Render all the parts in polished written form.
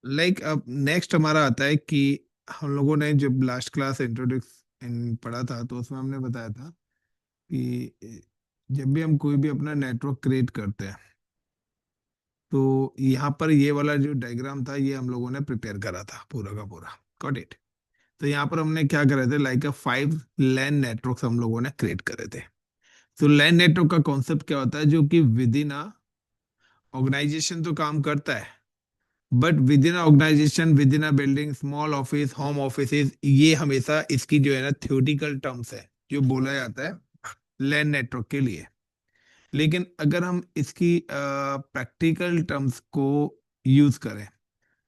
अब नेक्स्ट हमारा आता है कि हम लोगों ने जब लास्ट क्लास इंट्रोडक्शन पढ़ा था तो उसमें हमने बताया था कि जब भी हम कोई भी अपना नेटवर्क क्रिएट करते हैं तो यहाँ पर ये वाला जो डायग्राम था ये हम लोगों ने प्रिपेयर करा था पूरा का पूरा। Got it. तो यहाँ पर हमने क्या करे थे, लाइक अ 5 लैन नेटवर्क हम लोगों ने क्रिएट करे थे। तो लैन नेटवर्क का कॉन्सेप्ट क्या होता है, जो कि विद इन अ ऑर्गेनाइजेशन तो काम करता है, but within organisation, within a building, small office, home offices, ये हमेशा इसकी जो है ना थ्योरेटिकल टर्म्स है जो बोला जाता है लैन नेटवर्क के लिए। लेकिन अगर हम इसकी प्रैक्टिकल टर्म्स को यूज करें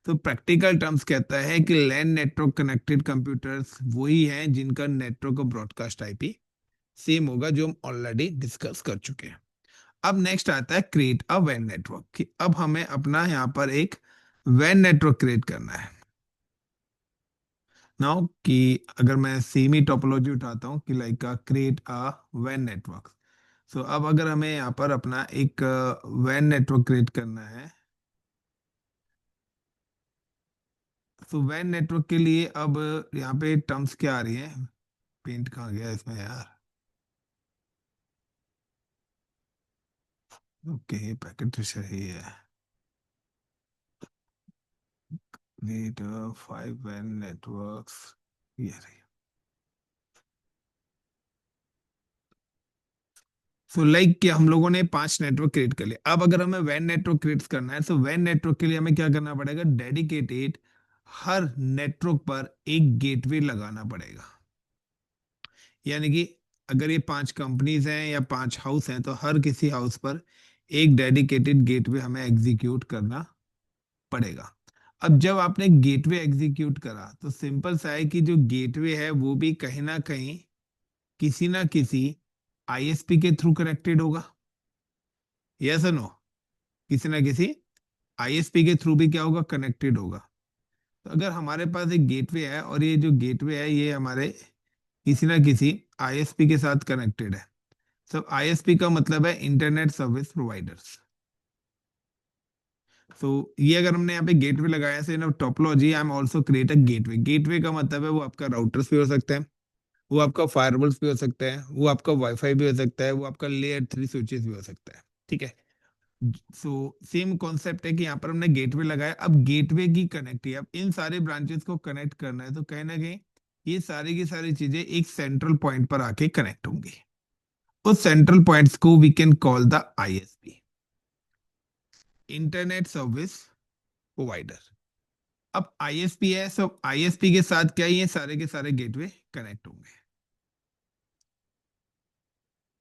तो प्रैक्टिकल टर्म्स कहता है कि लैन नेटवर्क कनेक्टेड कंप्यूटर्स वही हैं जिनका नेटवर्क और ब्रॉडकास्ट आईपी सेम होगा, जो हम ऑलरेडी डिस्कस कर चुके हैं। अब नेक्स्ट आता है क्रिएट अ वैन नेटवर्क, कि अब हमें अपना यहाँ पर एक वैन नेटवर्क क्रिएट करना है। नाउ कि अगर मैं सेमी टोपोलॉजी उठाता हूँ कि लाइक क्रिएट अ वैन नेटवर्क, सो अब अगर हमें यहाँ पर अपना एक वैन नेटवर्क क्रिएट करना है, तो वैन नेटवर्क के लिए अब यहाँ पे टर्म्स क्या आ रही है, पेंट कहाँ गया इसमें यार। ओके, पैकेट तो सही है। क्रिएट 5 वैन नेटवर्क्स, ये रही। सो लाइक कि हम लोगों ने 5 नेटवर्क क्रिएट कर लिए। अब अगर हमें वैन नेटवर्क क्रिएट करना है तो वैन नेटवर्क के लिए हमें क्या करना पड़ेगा, डेडिकेटेड हर नेटवर्क पर एक गेटवे लगाना पड़ेगा। यानी कि अगर ये 5 कंपनीज हैं या 5 हाउस हैं तो हर किसी हाउस पर एक डेडिकेटेड गेटवे हमें एग्जीक्यूट करना पड़ेगा। अब जब आपने गेटवे एग्जीक्यूट करा तो सिंपल सा है कि जो गेटवे है वो भी कहीं ना किसी आईएसपी के थ्रू कनेक्टेड होगा। यस नो, किसी ना किसी आईएसपी के थ्रू भी क्या होगा, कनेक्टेड होगा। तो अगर हमारे पास एक गेटवे है और ये जो गेटवे है ये हमारे किसी ना किसी आईएसपी के साथ कनेक्टेड है। सब आईएसपी का मतलब है इंटरनेट सर्विस प्रोवाइडर्स। तो ये अगर हमने यहाँ पे गेटवे लगाया say in topology I am also create a gateway. Gateway का मतलब है वो आपका राउटर्स भी हो सकता है, वो आपका फायरवॉल्स भी हो सकता है, वो आपका वाईफाई भी हो सकता है, वो आपका लेयर 3 स्विचेस भी हो सकता है। ठीक है। सो सेम कॉन्सेप्ट है कि यहाँ पर हमने गेटवे लगाया। अब गेटवे की कनेक्टिव, अब इन सारे ब्रांचेस को कनेक्ट करना है तो कहीं ना कहीं ये सारी की सारी चीजें एक सेंट्रल पॉइंट पर आके कनेक्ट होंगी। उस सेंट्रल पॉइंट्स को we can call the ISP, internet service provider. अब आईएसपी है, सब आईएसपी के साथ क्या ये सारे के सारे गेटवे कनेक्ट होंगे।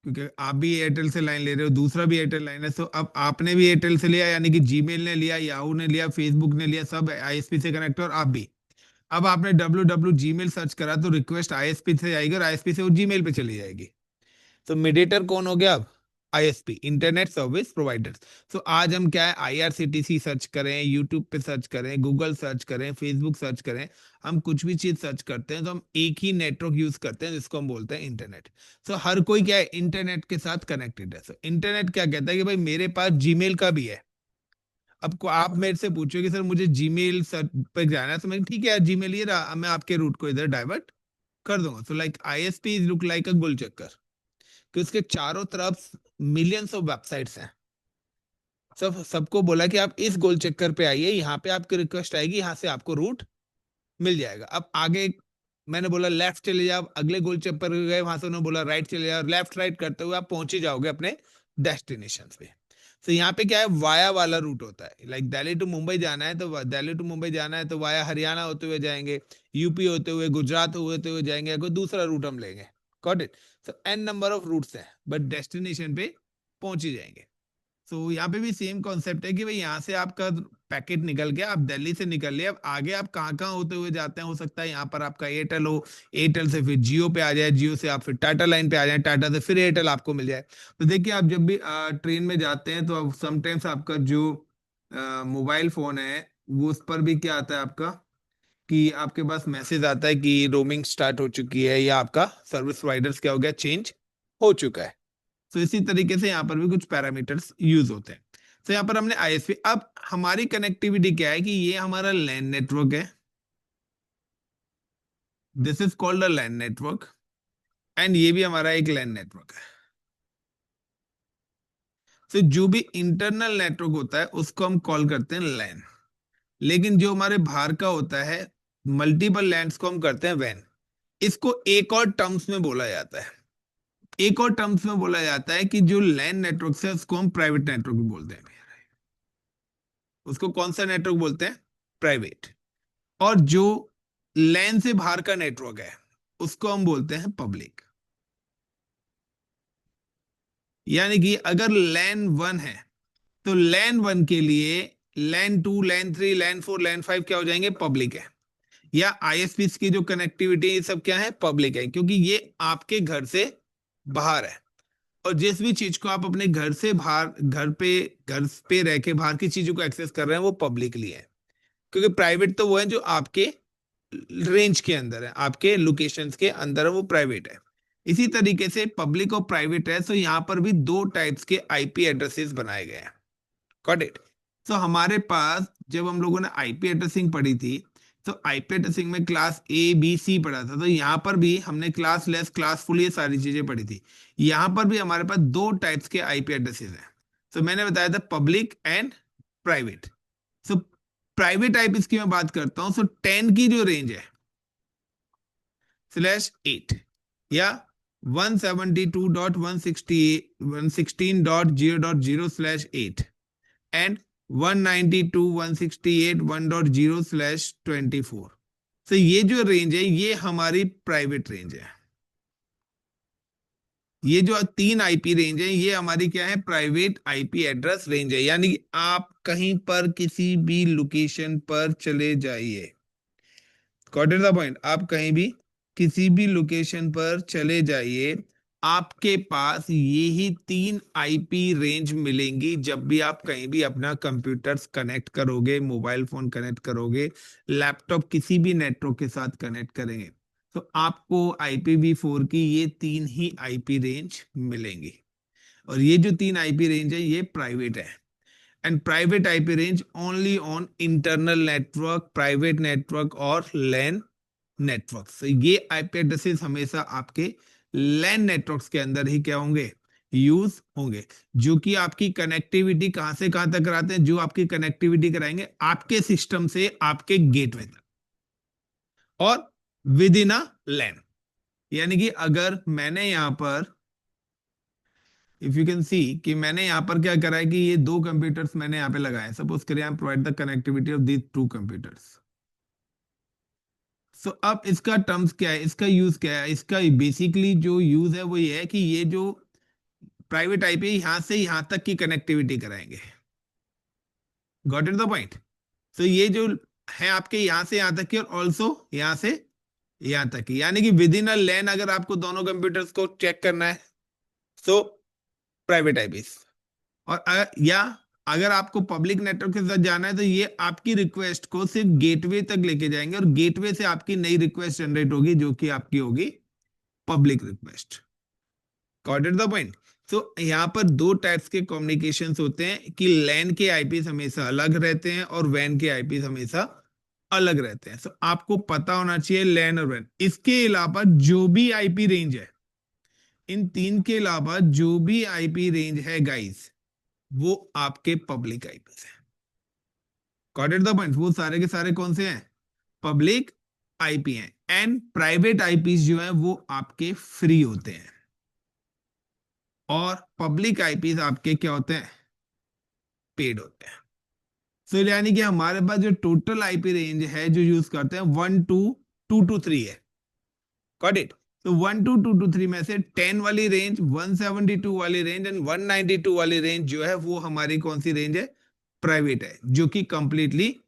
क्योंकि आप भी एयरटेल से लाइन ले रहे हो, दूसरा भी एयरटेल लाइन है, तो अब आपने भी एयरटेल से लिया, यानी कि जीमेल ने लिया, याहू ने लिया, फेसबुक ने लिया, सब आईएसपी से कनेक्ट है और आप भी। अब आपने डब्ल्यू जीमेल सर्च करा तो रिक्वेस्ट आईएसपी से आएगी और आईएसपी से वो जीमेल पे चली जाएगी। तो मीडिएटर कौन हो गया अब, आईएसपी, इंटरनेट सर्विस प्रोवाइडर्स। तो आज हम क्या है, आईआरसीटीसी सर्च करें, यूट्यूब पे सर्च करें, गूगल सर्च करें, फेसबुक सर्च करें, हम कुछ भी चीज सर्च करते हैं तो हम एक ही नेटवर्क यूज करते हैं जिसको हम बोलते हैं इंटरनेट। तो हर कोई क्या है, इंटरनेट के साथ कनेक्टेड है। तो इंटरनेट क्या कहता है कि भाई मेरे पास जीमेल का भी है। अब को आप मेरे से पूछो कि सर मुझे जीमेल सर पे जाना है, तो मैं ठीक है यार जीमेल ये रहा, अब मैं आपके रूट को इधर डाइवर्ट कर दूंगा। तो like ISP look like a गोल चक्कर, कि उसके चारों तरफ मिलियंस ऑफ वेबसाइट्स हैं। सबको बोला कि आप इस गोल चक्कर पे आइए, यहाँ पे आपकी रिक्वेस्ट आएगी, यहाँ से आपको रूट मिल जाएगा। अब आगे मैंने बोला लेफ्ट चले जाओ, अगले गोल चक्कर पे गए, वहां से उन्होंने बोला राइट चले जाओ, लेफ्ट राइट करते हुए आप पहुंच ही जाओगे अपने डेस्टिनेशन पे। तो यहाँ पे क्या है, वाया वाला रूट होता है। लाइक दिल्ली टू मुंबई जाना है तो दिल्ली टू मुंबई जाना है तो वाया हरियाणा होते हुए जाएंगे, यूपी होते हुए, गुजरात होते हुए जाएंगे, कोई दूसरा रूट हम लेंगे। Got it. So an number of routes हैं, बट डेस्टिनेशन पे पहुंच ही जाएंगे। तो यहाँ पे भी सेम कॉन्सेप्ट है कि भाई यहाँ से आपका पैकेट निकल गया, आप दिल्ली से निकल लिया, अब आगे आप कहाँ कहाँ होते हुए जाते हैं, हो सकता है यहाँ पर आपका एयरटेल हो, एयरटेल से फिर जियो पे आ जाए, जियो से आप फिर टाटा लाइन पे आ जाए, टाटा से फिर एयरटेल आपको मिल जाए। तो देखिए आप जब भी ट्रेन में जाते हैं तो समटाइम्स आपका जो मोबाइल फोन है वो उस पर भी क्या आता है आपका, कि आपके पास मैसेज आता है कि रोमिंग स्टार्ट हो चुकी है या आपका सर्विस प्रोवाइडर्स क्या हो गया, चेंज हो चुका है। तो इसी तरीके से यहाँ पर भी कुछ पैरामीटर्स यूज होते हैं। तो यहाँ पर हमने आईएसपी, अब हमारी कनेक्टिविटी क्या है कि ये हमारा लैन नेटवर्क है, this is called a LAN network, and ये भी हमारा एक लैन नेटवर्क है। तो जो भी इंटरनल नेटवर्क होता है उसको हम कॉल करते हैं लैन, लेकिन जो हमारे बाहर का होता है मल्टीपल लैंड्स को हम करते हैं वैन। इसको एक और टर्म्स में बोला जाता है, एक और टर्म्स में बोला जाता है कि जो लैन नेटवर्क है उसको हम प्राइवेट नेटवर्क भी बोलते हैं। उसको कौन सा नेटवर्क बोलते हैं? प्राइवेट। और जो लैन से बाहर का नेटवर्क है उसको हम बोलते हैं पब्लिक। यानी कि अगर लैन 1 है तो लैन 1 के लिए लैन 2, लैन 3, लैन 4, लैन 5 क्या हो जाएंगे? पब्लिक है। या आईएसपी की जो कनेक्टिविटी ये सब क्या है? पब्लिक है, क्योंकि ये आपके घर से बाहर है। और जिस भी चीज को आप अपने घर से बाहर, घर पे रह के बाहर की चीजों को एक्सेस कर रहे हैं वो पब्लिकली है। क्योंकि प्राइवेट तो वो है जो आपके रेंज के अंदर है, आपके लोकेशंस के अंदर है, वो प्राइवेट है। इसी तरीके से पब्लिक और प्राइवेट है, तो यहाँ पर भी दो टाइप्स के आईपी एड्रेसेस बनाए गए हैं। Got it? तो हमारे पास जब हम लोगों ने आईपी एड्रेसिंग पढ़ी थी, तो आईपी एड्रेसिंग में क्लास ए बी सी पढ़ा था, तो यहाँ पर भी हमने क्लास लेस, क्लास फुल, ये सारी चीजें पढ़ी थी। यहाँ पर भी हमारे पास दो टाइप्स के आईपी एड्रेसेस हैं। तो मैंने बताया था public and private. So private IP की मैं बात करता हूं, सो 10 की जो रेंज है /8, या 172.116.0.0/8 एंड 192.168.1.0/24। तो ये जो रेंज है ये हमारी प्राइवेट रेंज है। ये जो तीन आईपी रेंज है ये हमारी क्या है? प्राइवेट आईपी एड्रेस रेंज है। यानी कि आप कहीं पर किसी भी लोकेशन पर चले जाइए, गॉट इट द पॉइंट, आप कहीं भी किसी भी लोकेशन पर चले जाइए, आपके पास ये ही तीन आईपी रेंज मिलेंगी। जब भी आप कहीं भी अपना कंप्यूटर कनेक्ट करोगे, मोबाइल फोन कनेक्ट करोगे, लैपटॉप किसी भी नेटवर्क के साथ कनेक्ट करेंगे, तो आपको IPv4 की ये तीन ही आईपी रेंज मिलेंगी। और ये जो तीन आईपी रेंज है ये प्राइवेट है, and private IP range only on internal network, private network और लैन नेटवर्क। तो ये आईपी एड्रेसेस हमेशा आपके लैन नेटवर्क्स के अंदर ही क्या होंगे? यूज होंगे। जो कि आपकी कनेक्टिविटी कहां से कहां तक कराते हैं? जो आपकी कनेक्टिविटी कराएंगे आपके सिस्टम से आपके गेटवे तक, और विद इन अ लैन। यानी कि अगर मैंने यहां पर, इफ यू कैन सी, कि मैंने यहां पर क्या करा है कि ये दो कंप्यूटर्स मैंने यहां पे लगाए, सपोज करिए I provide the connectivity of these two computers. So अब इसका टर्म्स क्या है, इसका यूज क्या है? इसका बेसिकली जो यूज है वो ये है कि ये जो प्राइवेट आईपी यहां से यहां तक की कनेक्टिविटी कराएंगे। Got it the point? तो ये जो है आपके यहां से यहां तक की, और ऑल्सो यहां से यहां तक की, यानी कि विद इन अ लैन अगर आपको दोनों कंप्यूटर्स को चेक करना है तो प्राइवेट आईपी। और या अगर आपको पब्लिक नेटवर्क के साथ जाना है तो ये आपकी रिक्वेस्ट को सिर्फ गेटवे तक लेके जाएंगे, और गेटवे से आपकी नई रिक्वेस्ट जनरेट होगी जो कि आपकी होगी public request. Got it the point? तो यहाँ पर दो टाइप्स के कम्युनिकेशंस होते हैं कि लैन के आईपीस हमेशा अलग रहते हैं और वैन के आईपीस हमेशा अलग रहते हैं। तो आपको पता होना चाहिए लैन और वैन। इसके अलावा जो भी आईपी रेंज है, इन तीन के अलावा जो भी आईपी रेंज है गाइस, वो आपके पब्लिक आईपीस है। Got it the point? वो सारे के सारे कौन से हैं? पब्लिक आईपी हैं। एंड प्राइवेट आईपीस जो है वो आपके फ्री होते हैं, और पब्लिक आईपीस आपके क्या होते हैं? पेड होते हैं। तो यानी कि हमारे पास जो टोटल आईपी रेंज है जो यूज करते हैं 1 to 2 to 3 है। Got it? तो 1 to 2 to 3 में से 10 वाली रेंज, 172 वाली रेंज एंड 192 वाली रेंज जो है वो हमारी कौन सी रेंज है? प्राइवेट है, जो कि कंप्लीटली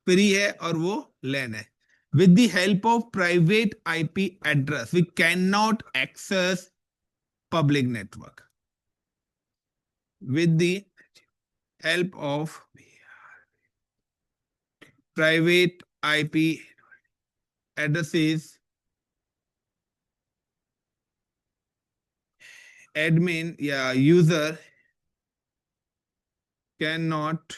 फ्री है, और वो लैन है। With the help of private IP address we can not access public network. With the help of private IP addresses, admin या user can not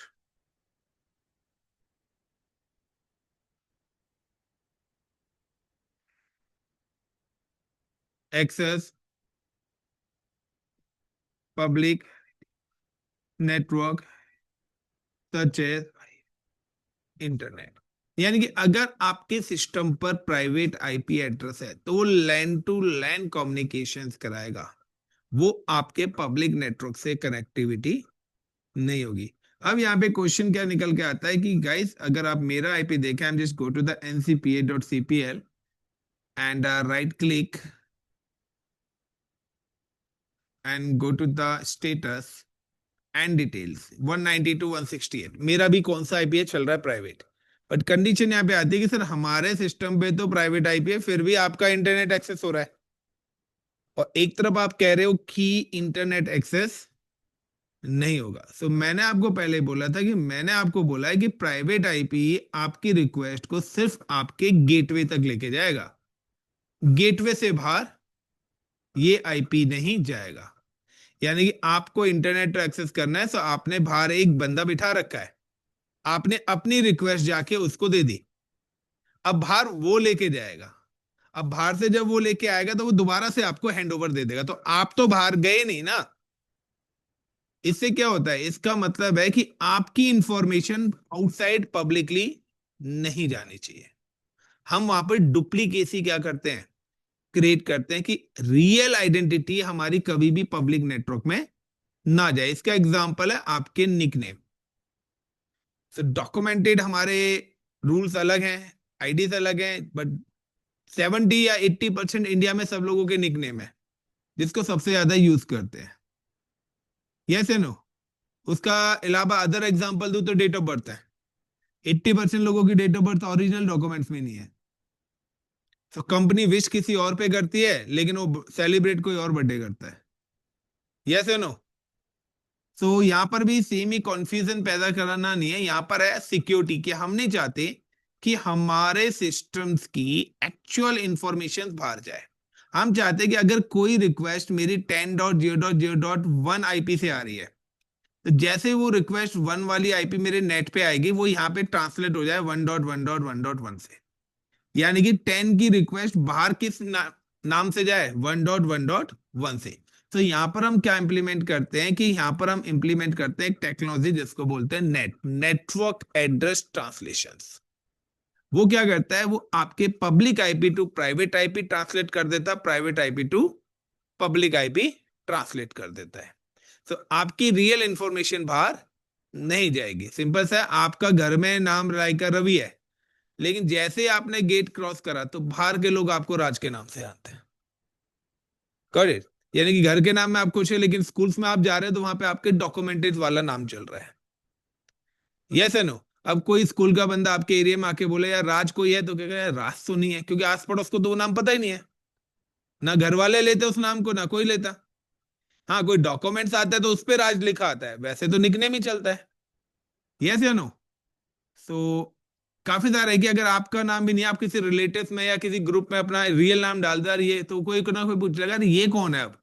access public network such as internet. यानी कि अगर आपके system पर private IP address है तो वो लैन to LAN communications कराएगा, वो आपके पब्लिक नेटवर्क से कनेक्टिविटी नहीं होगी। अब यहाँ पे क्वेश्चन क्या निकल के आता है कि गाइस अगर आप मेरा आईपी देखें, I am just go to the ncpa.cpl and right click and go to the status and details 192.168, मेरा भी कौन सा आईपी चल रहा है, प्राइवेट। बट कंडीशन यहाँ पे आती है कि सर हमारे सिस्टम पे तो प्राइवेट आईपी है, फिर भी आपका इंटरनेट एक्सेस हो रहा है। और एक तरफ आप कह रहे हो कि इंटरनेट एक्सेस नहीं होगा। सो मैंने आपको पहले बोला था कि मैंने आपको बोला है कि प्राइवेट आईपी आपकी रिक्वेस्ट को सिर्फ आपके गेटवे तक लेके जाएगा, गेटवे से बाहर ये आईपी नहीं जाएगा। यानी कि आपको इंटरनेट एक्सेस करना है तो आपने बाहर एक बंदा बिठा रखा है, आपने अपनी रिक्वेस्ट जाके उसको दे दी, अब बाहर वो लेके जाएगा। अब बाहर से जब वो लेके आएगा तो वो दोबारा से आपको हैंड ओवर दे देगा, तो आप तो बाहर गए नहीं ना। इससे क्या होता है, इसका मतलब है कि आपकी इंफॉर्मेशन आउटसाइड पब्लिकली नहीं जानी चाहिए। हम वहां पर डुप्लीकेसी क्या करते हैं, क्रिएट करते हैं कि रियल आइडेंटिटी हमारी कभी भी पब्लिक नेटवर्क में ना जाए। इसका एग्जांपल है आपके निकनेम। तो डॉक्यूमेंटेड हमारे रूल्स अलग हैं, आईडीज अलग हैं, बट 70 या 80% इंडिया में सब लोगों के निकनेम है जिसको सबसे ज्यादा यूज करते हैं। यस या नो? उसका अलावा अदर एग्जांपल दूं तो डेट ऑफ बर्थ है, 80% लोगों की date of birth original documents में नहीं है। तो कंपनी विश किसी और पे करती है लेकिन वो सेलिब्रेट कोई और बर्थडे करता है। यस या नो? तो यहां पर भी सेम ही कंफ्यूजन पैदा कराना नहीं है, यहां पर है सिक्योरिटी, कि हम नहीं चाहते कि हमारे सिस्टम्स की एक्चुअल इंफॉर्मेशन बाहर जाए। हम चाहते हैं कि अगर कोई रिक्वेस्ट मेरी 10.0.0.1 आईपी से आ रही है, तो जैसे वो रिक्वेस्ट 1 वाली आईपी मेरे नेट पे आएगी वो यहाँ पे ट्रांसलेट हो जाए 1.1.1.1 से। यानी कि 10 की रिक्वेस्ट बाहर किस नाम से जाए, 1.1.1 से। तो यहां पर हम क्या इंप्लीमेंट करते हैं कि यहां पर हम इंप्लीमेंट करते हैं एक टेक्नोलॉजी जिसको बोलते हैं नेटवर्क एड्रेस ट्रांसलेशन। वो क्या करता है, वो आपके public IP to private IP translate कर देता है, private IP to public IP translate कर देता है। तो आपकी रियल इंफॉर्मेशन बाहर नहीं जाएगी। सिंपल सा है, आपका घर में नाम रायका रवि है, लेकिन जैसे ही आपने गेट क्रॉस करा तो बाहर के लोग आपको राज के नाम से जानते हैं। करेक्ट? यानी कि घर के नाम में आप खुश है, लेकिन स्कूल्स में आप जा रहे हैं तो वहां पे आपके डॉक्यूमेंटेड वाला नाम चल रहा है। यस है नो? अब कोई स्कूल का बंदा आपके एरिया में आके बोले यार राज कोई है, तो क्या कहे, राज तो नहीं है, क्योंकि आस पड़ोस को तो वो नाम पता ही नहीं है, ना घर वाले लेते उस नाम को ना कोई लेता। हाँ, कोई डॉक्यूमेंट्स आता है तो उस पर राज लिखा आता है, वैसे तो निकनेम ही चलता है। यस या नो? सो काफी सारा है कि अगर आपका नाम भी नहीं, आप किसी रिलेटिव में या किसी ग्रुप में अपना रियल नाम डाल दे ये, तो कोई ना कोई पूछ लेगा ये कौन है अब।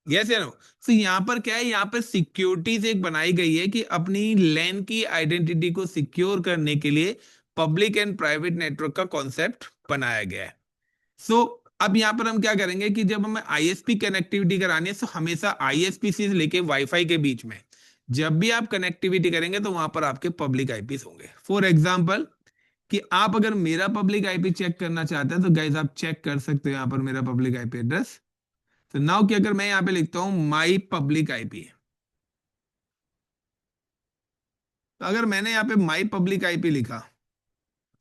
यस या नो? तो यहाँ पर क्या है, यहाँ पर सिक्योरिटी से एक बनाई गई है कि अपनी लैन की आइडेंटिटी को सिक्योर करने के लिए पब्लिक एंड प्राइवेट नेटवर्क का कॉन्सेप्ट बनाया गया है। सो अब यहाँ पर हम क्या करेंगे कि जब हमें आईएसपी कनेक्टिविटी करानी है तो हमेशा आईएसपी से लेके वाईफाई के बीच में जब भी आप कनेक्टिविटी करेंगे तो वहां पर आपके पब्लिक आईपी होंगे। फॉर एग्जाम्पल, कि आप अगर मेरा पब्लिक आईपी चेक करना चाहते हैं तो गाइज आप चेक कर सकते हो यहाँ पर मेरा पब्लिक आईपी एड्रेस। तो नाउ कि अगर मैं यहाँ पे लिखता हूं माई पब्लिक आईपी, तो अगर मैंने यहाँ पे माई पब्लिक आईपी लिखा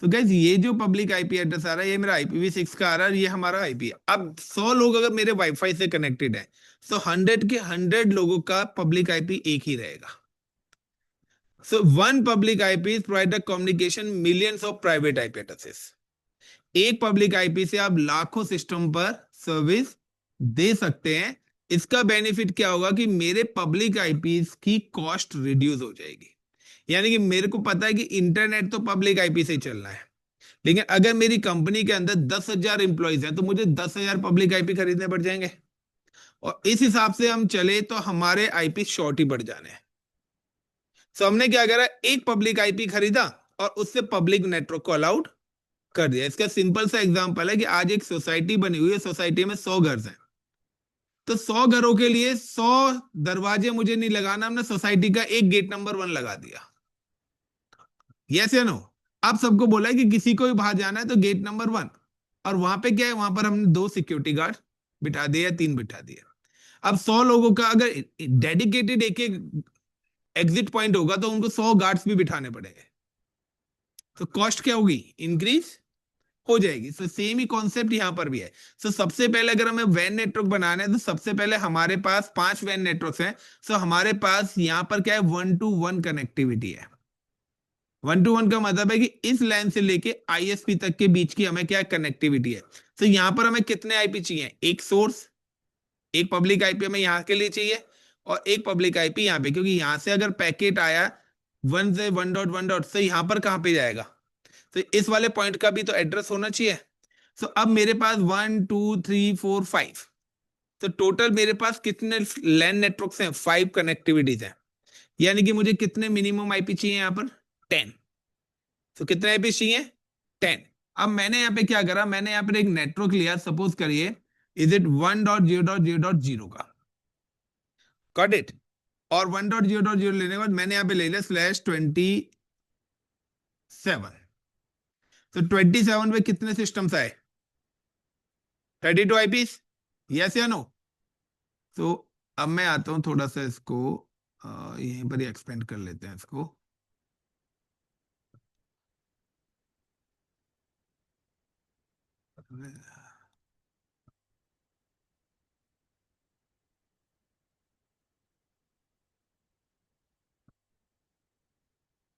तो गैस ये जो पब्लिक आईपी एड्रेस आ रहा है ये मेरा IPv6 का आ रहा है, ये हमारा आईपी है। अब 100 लोग अगर मेरे वाईफाई से कनेक्टेड है तो 100 के 100 लोगों का पब्लिक आईपी एक ही रहेगा। So one public IP provide communication millions of private IP addresses. एक पब्लिक आईपी से आप लाखों सिस्टम पर सर्विस दे सकते हैं। इसका बेनिफिट क्या होगा कि मेरे पब्लिक आईपी की कॉस्ट रिड्यूस हो जाएगी। यानी कि मेरे को पता है कि इंटरनेट तो पब्लिक आईपी से ही चलना है, लेकिन अगर मेरी कंपनी के अंदर 10,000 एम्प्लॉइज हैं तो मुझे 10,000 पब्लिक आईपी खरीदने पड़ जाएंगे। और इस हिसाब से हम चले तो हमारे आईपी शॉर्ट ही बढ़ जाने हैं। सो हमने क्या करा, एक पब्लिक आईपी खरीदा और उससे पब्लिक नेटवर्क को अलाउड कर दिया। इसका सिंपल सा एग्जांपल है कि आज एक सोसाइटी बनी हुई है, सोसाइटी में 100 घर हैं, तो 100 घरों के लिए 100 दरवाजे मुझे नहीं लगाना, हमने सोसाइटी का एक गेट नंबर 1 लगा दिया। यस या नो? आप सबको बोला है कि किसी को भी बाहर जाना है तो गेट नंबर 1, और वहां पे क्या है, वहां पर हमने 2 सिक्योरिटी गार्ड बिठा दिए या 3 बिठा दिए। अब 100 लोगों का अगर डेडिकेटेड एक एक एग्जिट पॉइंट होगा तो उनको 100 गार्ड्स भी बिठाने पड़ेंगे, तो कॉस्ट क्या होगी, इंक्रीज हो जाएगी। सो सेम ही कॉन्सेप्ट यहां पर भी है। सो सबसे पहले अगर हमें वैन नेटवर्क बनाना है तो सबसे पहले हमारे पास 5 वैन नेटवर्क्स हैं। सो हमारे पास यहां पर क्या है, 1-to-1 कनेक्टिविटी है। 1-to-1 का मतलब है कि इस लाइन से लेके आईएसपी तक के बीच की हमें क्या कनेक्टिविटी है। तो यहां पर हमें कितने आईपी चाहिए, एक सोर्स, एक पब्लिक आईपी हमें यहाँ के लिए चाहिए, और एक पब्लिक आईपी यहाँ पे, क्योंकि यहां से अगर पैकेट आया 1 से 1.1 से यहाँ पर कहाँ पे जाएगा, तो इस वाले पॉइंट का भी तो एड्रेस होना चाहिए। सो अब मेरे पास 1 2 3 4 5, तो टोटल मेरे पास कितने लैन नेटवर्क्स हैं, 5 कनेक्टिविटीज हैं। यानी कि मुझे कितने मिनिमम आईपी चाहिए यहाँ पर, 10। तो कितने आईपी चाहिए, 10। अब मैंने यहाँ पे क्या करा, मैंने यहाँ पर एक नेटवर्क लिया, सपोज करिए इज इट 1.0.0.0 का, गॉट इट। और 1.0.0 लेने के बाद मैंने यहाँ पे ले लिया /27। तो 27 पे कितने सिस्टम्स आए, 32 आईपीस, यस या नो? तो अब मैं आता हूं थोड़ा सा इसको यहीं पर ही एक्सपेंड कर लेते हैं इसको।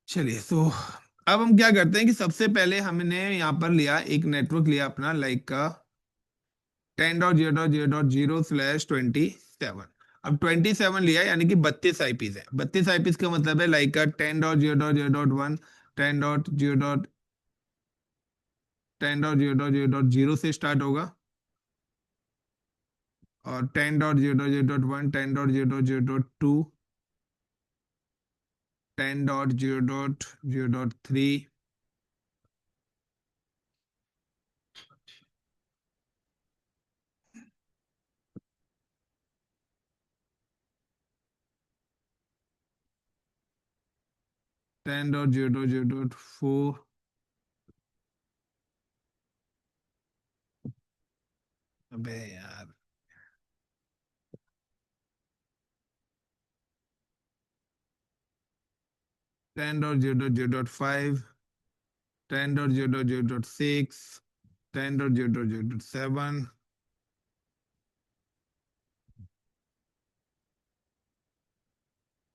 चलिए, तो अब हम क्या करते हैं कि सबसे पहले हमने यहाँ पर लिया एक नेटवर्क लिया अपना, लाइक का 10.0.0.0/27। अब 27 लिया यानी कि 32 आईपीज है। 32 आईपीज का मतलब है लाइक का 10.0.0.1, 10.0.0.0 से स्टार्ट होगा, और 10.0.0.1, 10.0.0.2, 10.0.0.3, 10.0.0.4। अबे यार, 10.0.0.5, 10.0.0.6, 10.0.0.7,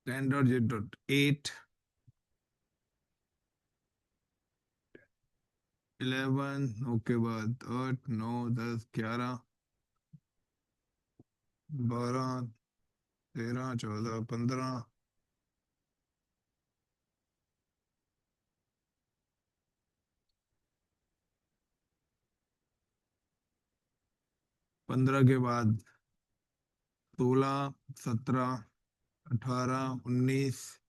10.0.8, 11, ओके बाद 8 9 10 11 12 13 14 15, 15 के बाद 16 17 18 19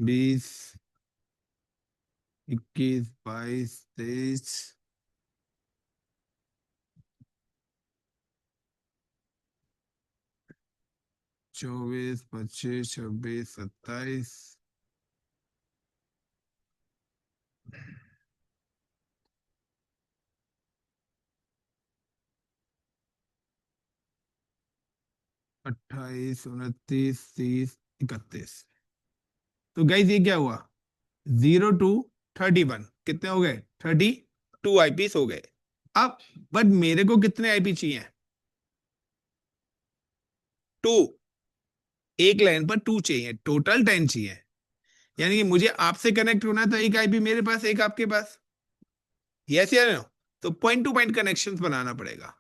20 21 22 23 24 25 26 27, 28 29 30 31। तो गाइस ये क्या हुआ, 0 to 31 कितने हो गए, 32 आईपीस हो गए। अब बट मेरे को कितने आईपी चाहिए, 2। एक लाइन पर 2 चाहिए, टोटल 10 चाहिए। यानी कि मुझे आपसे कनेक्ट होना है तो एक आईपी मेरे पास, एक आपके पास, यस या नो? तो पॉइंट टू पॉइंट कनेक्शन बनाना पड़ेगा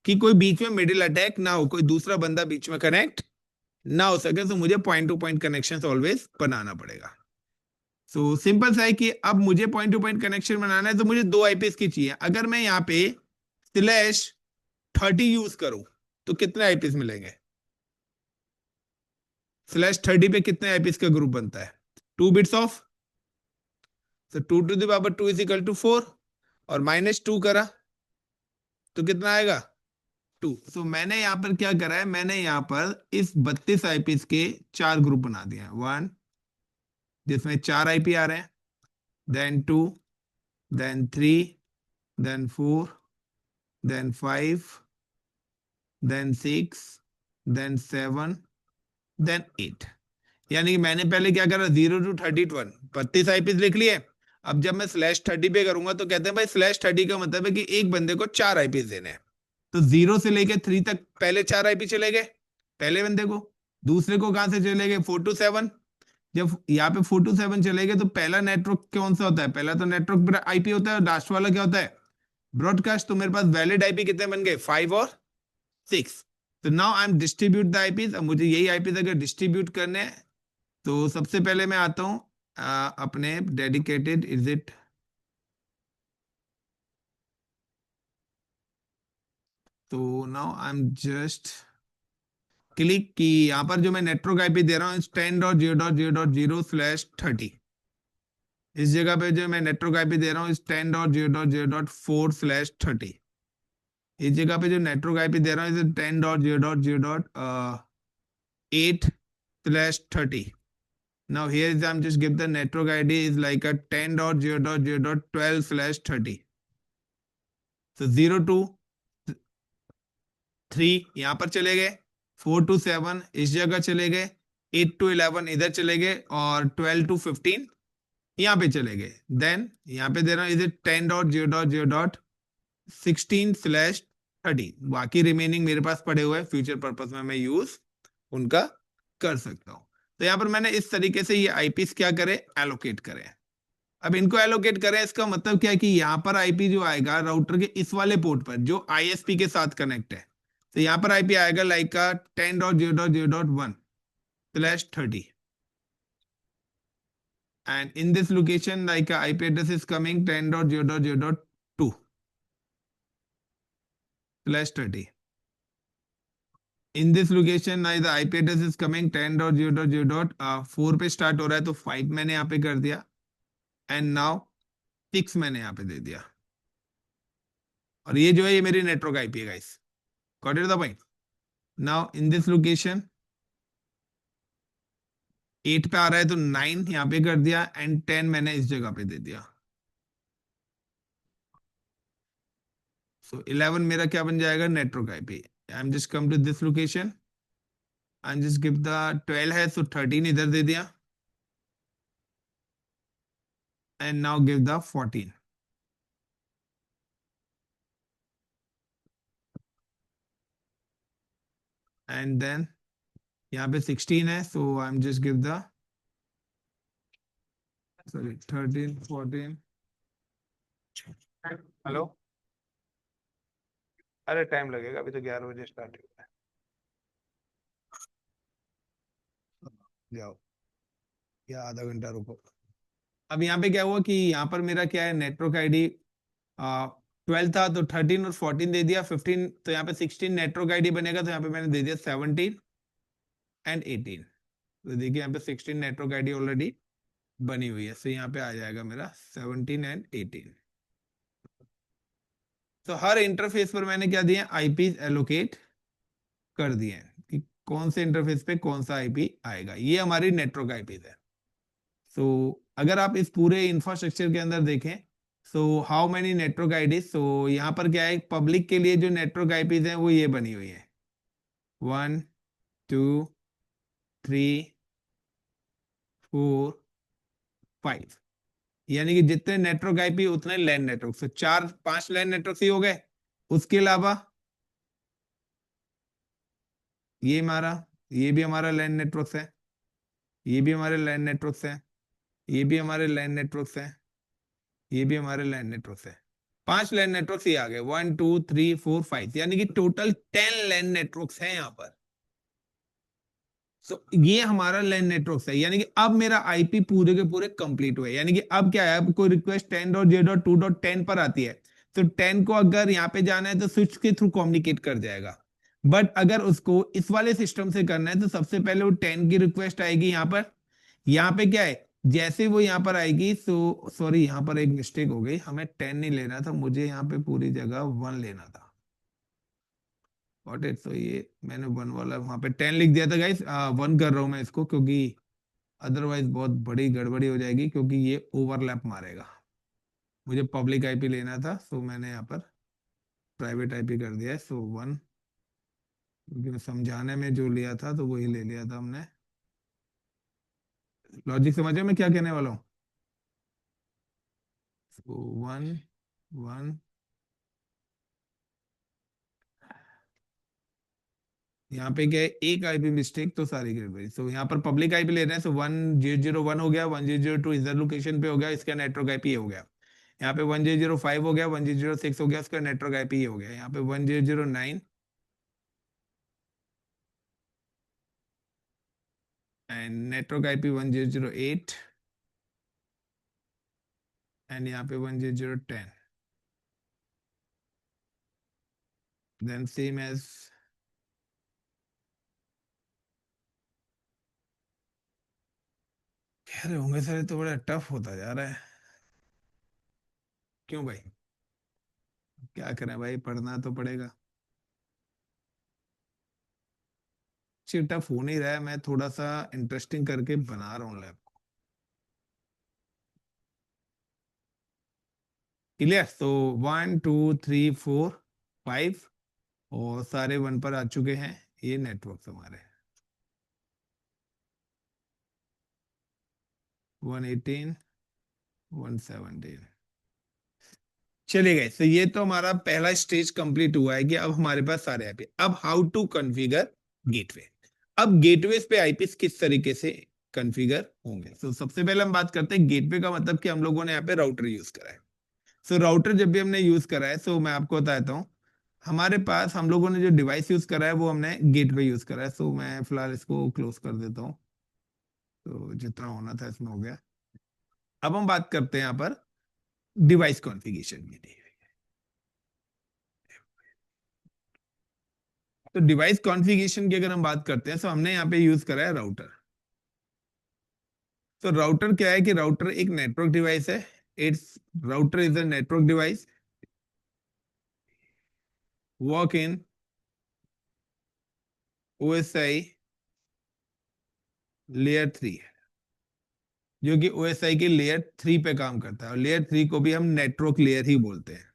कि कोई बीच में मिडिल अटैक ना हो, कोई दूसरा बंदा बीच में कनेक्ट ना हो सके। तो मुझे point to point connection always बनाना पड़ेगा। सो सिंपल सा है कि अब मुझे पॉइंट टू पॉइंट कनेक्शन बनाना है तो मुझे 2 आईपीएस की चाहिए। अगर मैं यहाँ पे /30 यूज करूं तो कितने आईपीएस मिलेंगे, /30 पे कितने आईपीस का ग्रुप बनता है? 2 बिट्स ऑफ, तो 2 to the power 2 is equal to 4, और -2 करा तो कितना आएगा? 2। तो मैंने यहाँ पर क्या करा है, मैंने यहाँ पर इस 32 आईपीस के 4 ग्रुप बना दिए हैं। 1 जिसमें 4 आईपी आ रहे हैं, then 2, then 3, then 4, then 5, then 6, then 7, then 8। यानी कि मैंने पहले क्या करा, 0 to 32 32 आईपीस लिख लिए। अब जब मैं /30 पे करूंगा तो कहते हैं भाई /30 का मतलब है कि एक बंदे को 4 आईपीस देने हैं। तो 0 से लेके 3 तक पहले 4 आईपी चले गए पहले बंदे को। दूसरे को कहां से चले गए? 4 to 7। जब यहाँ पे 4 to 7 चले गए तो पहला नेटवर्क कौन सा होता है? पहला तो नेटवर्क आईपी होता है, और लास्ट वाला क्या होता है? ब्रॉडकास्ट। तो मेरे पास वैलिड आईपी कितने बन गए? 5 और 6। तो now I am distribute the IPs. अब मुझे यही आईपीज अगर डिस्ट्रीब्यूट करने हैं तो सबसे पहले मैं आता हूं अपने डेडिकेटेड इजिट। तो now I am just click की, यहां पर जो मैं नेटवर्क आईपी दे रहा हूँ 10.0.0.0/30। इस जगह पे जो मैं नेटवर्क आईपी दे रहा हूँ 10.0.0.4/30। इस जगह पे जो नेटवर्क आईपी दे रहा हूँ 10.0.0.8/30। Now here is I'm just give the network ID is like a 10.0.0.12/30. So 0 to 3 यहाँ पर चले गए, 4 to 7 इस जगह चले गए, 8 to 11 इधर चले गए, और 12 to 15 यहाँ पे चले गए। देन यहाँ पे दे रहा हूँ इज 10.0.0.16/30। बाकी रिमेनिंग मेरे पास पड़े हुए हैं, फ्यूचर पर्पस में मैं यूज उनका कर सकता हूँ। तो यहाँ पर मैंने इस तरीके से ये आईपीस क्या करे, एलोकेट करें। अब इनको एलोकेट करें, इसका मतलब क्या है कि यहाँ पर आईपी जो आएगा राउटर के इस वाले पोर्ट पर जो आईएसपी के साथ कनेक्ट है, तो यहाँ पर आईपी आएगा लाइक का 10.0.0.1/30। and in this location like IP address is coming 10.0.0.2/30. in this location now the IP address is coming 10.0.0.4 पे स्टार्ट हो रहा है, तो 5 मैंने यहाँ पे कर दिया, एंड नाउ 6 मैंने यहाँ पे दे दिया। और ये जो है ये मेरी नेटवर्क आईपी है guys, got it the point. Now in this location 8 पे आ रहा है तो 9 यहाँ पे कर दिया, एंड 10 मैंने इस जगह पे दे दिया। सो 11 मेरा क्या बन जाएगा? Network IP. I am just come to this location and just give the 12 है, सो 13 इधर दे दिया, and now give the 14। And then यहाँ पे 16 है, so I am just give the sorry 13 14। Hello, अरे टाइम लगेगा, अभी तो 11 बजे स्टार्ट हुआ है। जाओ, या आधा घंटा रुको। अब यहाँ पे क्या हुआ कि यहाँ पर मेरा क्या है, नेटवर्क आईडी 12 था, तो 13 और 14 दे दिया, 15, तो यहाँ पे 16 नेटवर्क आईडी बनेगा, तो यहाँ पे मैंने दे दिया 17 एंड 18। तो देखिए यहाँ पे 16 नेटवर्क आईडी ऑलरेडी बनी हुई है, सो यहाँ पे आ जाएगा मेरा 17 एंड 18। तो हर इंटरफेस पर मैंने क्या दिया, आईपी एलोकेट कर दिए हैं कि कौन से इंटरफेस पे कौन सा आईपी आएगा। ये हमारी नेटवर्क आईपी है। सो अगर आप इस पूरे इंफ्रास्ट्रक्चर के अंदर देखें, so how many network ID, so यहाँ पर क्या है, पब्लिक के लिए जो नेटवर्क आईपीज हैं वो ये बनी हुई है 1 2 3 4 5। यानी कि जितने नेटवर्क आईपी उतने लैन नेटवर्क, सो 4-5 लैन नेटवर्क ही हो गए। उसके अलावा ये हमारा, ये भी हमारा लैन नेटवर्क है, ये भी हमारे लैन नेटवर्क है, ये भी हमारे लैन नेटवर्क है, ये भी हमारे लैन नेटवर्क है। 5 लैन नेटवर्क ही आ गए, 1 2 3 4 5, यानी कि टोटल 10 लैन नेटवर्क हैं यहाँ पर। ये हमारा लैन नेटवर्क है, यानी कि अब मेरा आईपी पूरे के पूरे कंप्लीट हुए। यानी कि अब क्या है, अब कोई रिक्वेस्ट 10.0.2.10 पर आती है, तो 10 को अगर यहाँ पे जाना है तो स्विच के थ्रू कम्युनिकेट कर जाएगा। बट अगर उसको इस वाले सिस्टम से करना है तो सबसे पहले वो 10 की रिक्वेस्ट आएगी यहाँ पर। यहाँ पे क्या है, जैसे वो यहाँ पर आएगी, सो सॉरी यहाँ पर एक मिस्टेक हो गई, हमें 10 नहीं लेना था, मुझे यहाँ पे पूरी जगह 1 लेना था। Got it. तो ये मैंने 1 वाला वहां पे 10 लिख दिया था गाइस, 1 कर रहा हूँ मैं इसको, क्योंकि अदरवाइज बहुत बड़ी गड़बड़ी हो जाएगी, क्योंकि ये ओवरलैप मारेगा। मुझे पब्लिक आईपी लेना था, सो मैंने यहाँ पर प्राइवेट आईपी कर दिया है, सो 1, क्योंकि मैं समझाने में जो लिया था तो वही ले लिया था हमने। लॉजिक समझे मैं क्या कहने वाला हूँ? सो 1 1, यहाँ पे क्या है, एक आईपी मिस्टेक तो सारी गड़बड़ी। सो यहाँ पर पब्लिक आईपी ले रहे हैं, सो 1001 हो गया, 1002 इधर लोकेशन पे हो गया, इसका नेटवर्क आईपी हो गया। यहाँ पे 1005 हो गया, 1006 हो गया, इसका नेटवर्क आईपी हो गया। यहाँ पे 1009 एंड नेटवर्क आईपी 1008 एंड यहाँ पे 10010, देन सेम एज। कह रहे होंगे सर ये तो बड़ा टफ होता जा रहा है। क्यों भाई? क्या करें भाई, पढ़ना तो पड़ेगा। टफ हो नहीं रहा है, मैं थोड़ा सा इंटरेस्टिंग करके बना रहा हूँ लैब। क्लियर? तो 1 2 3 4 5 और सारे 1 पर आ चुके हैं। ये नेटवर्क हमारे 118 117। चलिए गए, तो ये तो हमारा पहला स्टेज कंप्लीट हुआ है कि अब हमारे पास सारे आईपी। अब हाउ टू कॉन्फ़िगर गेटवे। अब गेटवे पे आईपी किस तरीके से कॉन्फ़िगर होंगे, तो सबसे पहले हम बात करते हैं गेटवे का मतलब कि हम लोगों ने यहाँ पे राउटर यूज करा है। सो राउटर जब भी हमने यूज करा है, सो मैं आपको बताता हूँ, हमारे पास हम लोगों ने जो डिवाइस यूज करा है वो हमने गेटवे यूज करा है। सो मैं फिलहाल इसको क्लोज कर देता हूँ, तो जितना होना था इसमें हो गया। अब हम बात करते हैं यहाँ पर डिवाइस कॉन्फ़िगरेशन की। तो डिवाइस कॉन्फ़िगरेशन की अगर हम बात करते हैं, तो हमने यहाँ पे यूज करा है राउटर। तो राउटर क्या है कि राउटर एक नेटवर्क डिवाइस है। It's router is a network device work in OSI layer 3, जो कि ओएसआई के लेयर 3 पे काम करता है, और लेयर 3 को भी हम नेटवर्क लेयर ही बोलते हैं।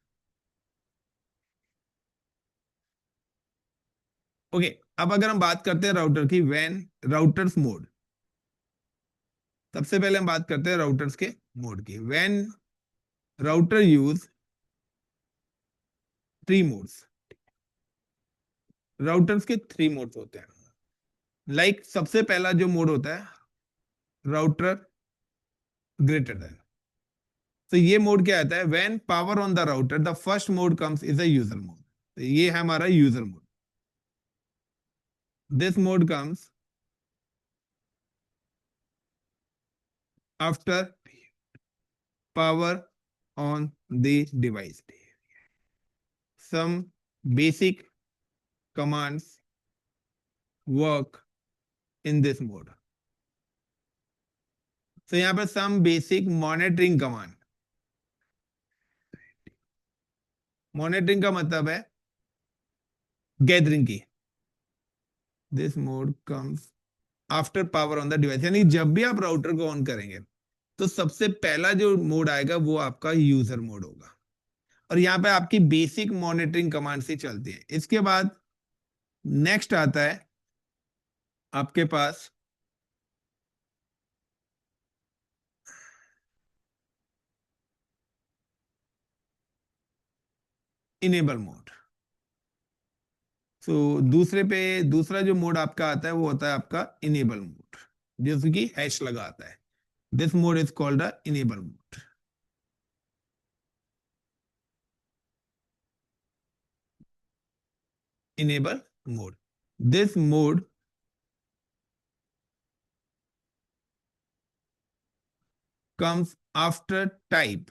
ओके, अब अगर हम बात करते हैं राउटर की, वैन राउटर्स मोड। सबसे पहले हम बात करते हैं राउटर्स के मोड की। वैन राउटर यूज 3 मोड्स। राउटर्स के 3 मोड्स होते हैं। सबसे पहला जो मोड होता है राउटर ग्रेटर देन। तो ये मोड क्या आता है, when power on the router the first mode comes is a user mode. तो ये है हमारा user mode. This mode comes after power on the device. some basic commands work in this mode। तो यहाँ पर some basic monitoring command। Monitoring का मतलब है गैदरिंग की। This mode comes after power on the device, यानी जब भी आप राउटर को ऑन करेंगे तो सबसे पहला जो मोड आएगा वो आपका यूजर मोड होगा, और यहाँ पे आपकी बेसिक मॉनिटरिंग कमांड से चलती है। इसके बाद नेक्स्ट आता है आपके पास इनेबल मोड। सो दूसरे पे दूसरा जो मोड आपका आता है वो होता है आपका इनेबल मोड, जैसे कि हैश लगा आता है। This mode is called a enable mode. Enable mode, this mode comes after type।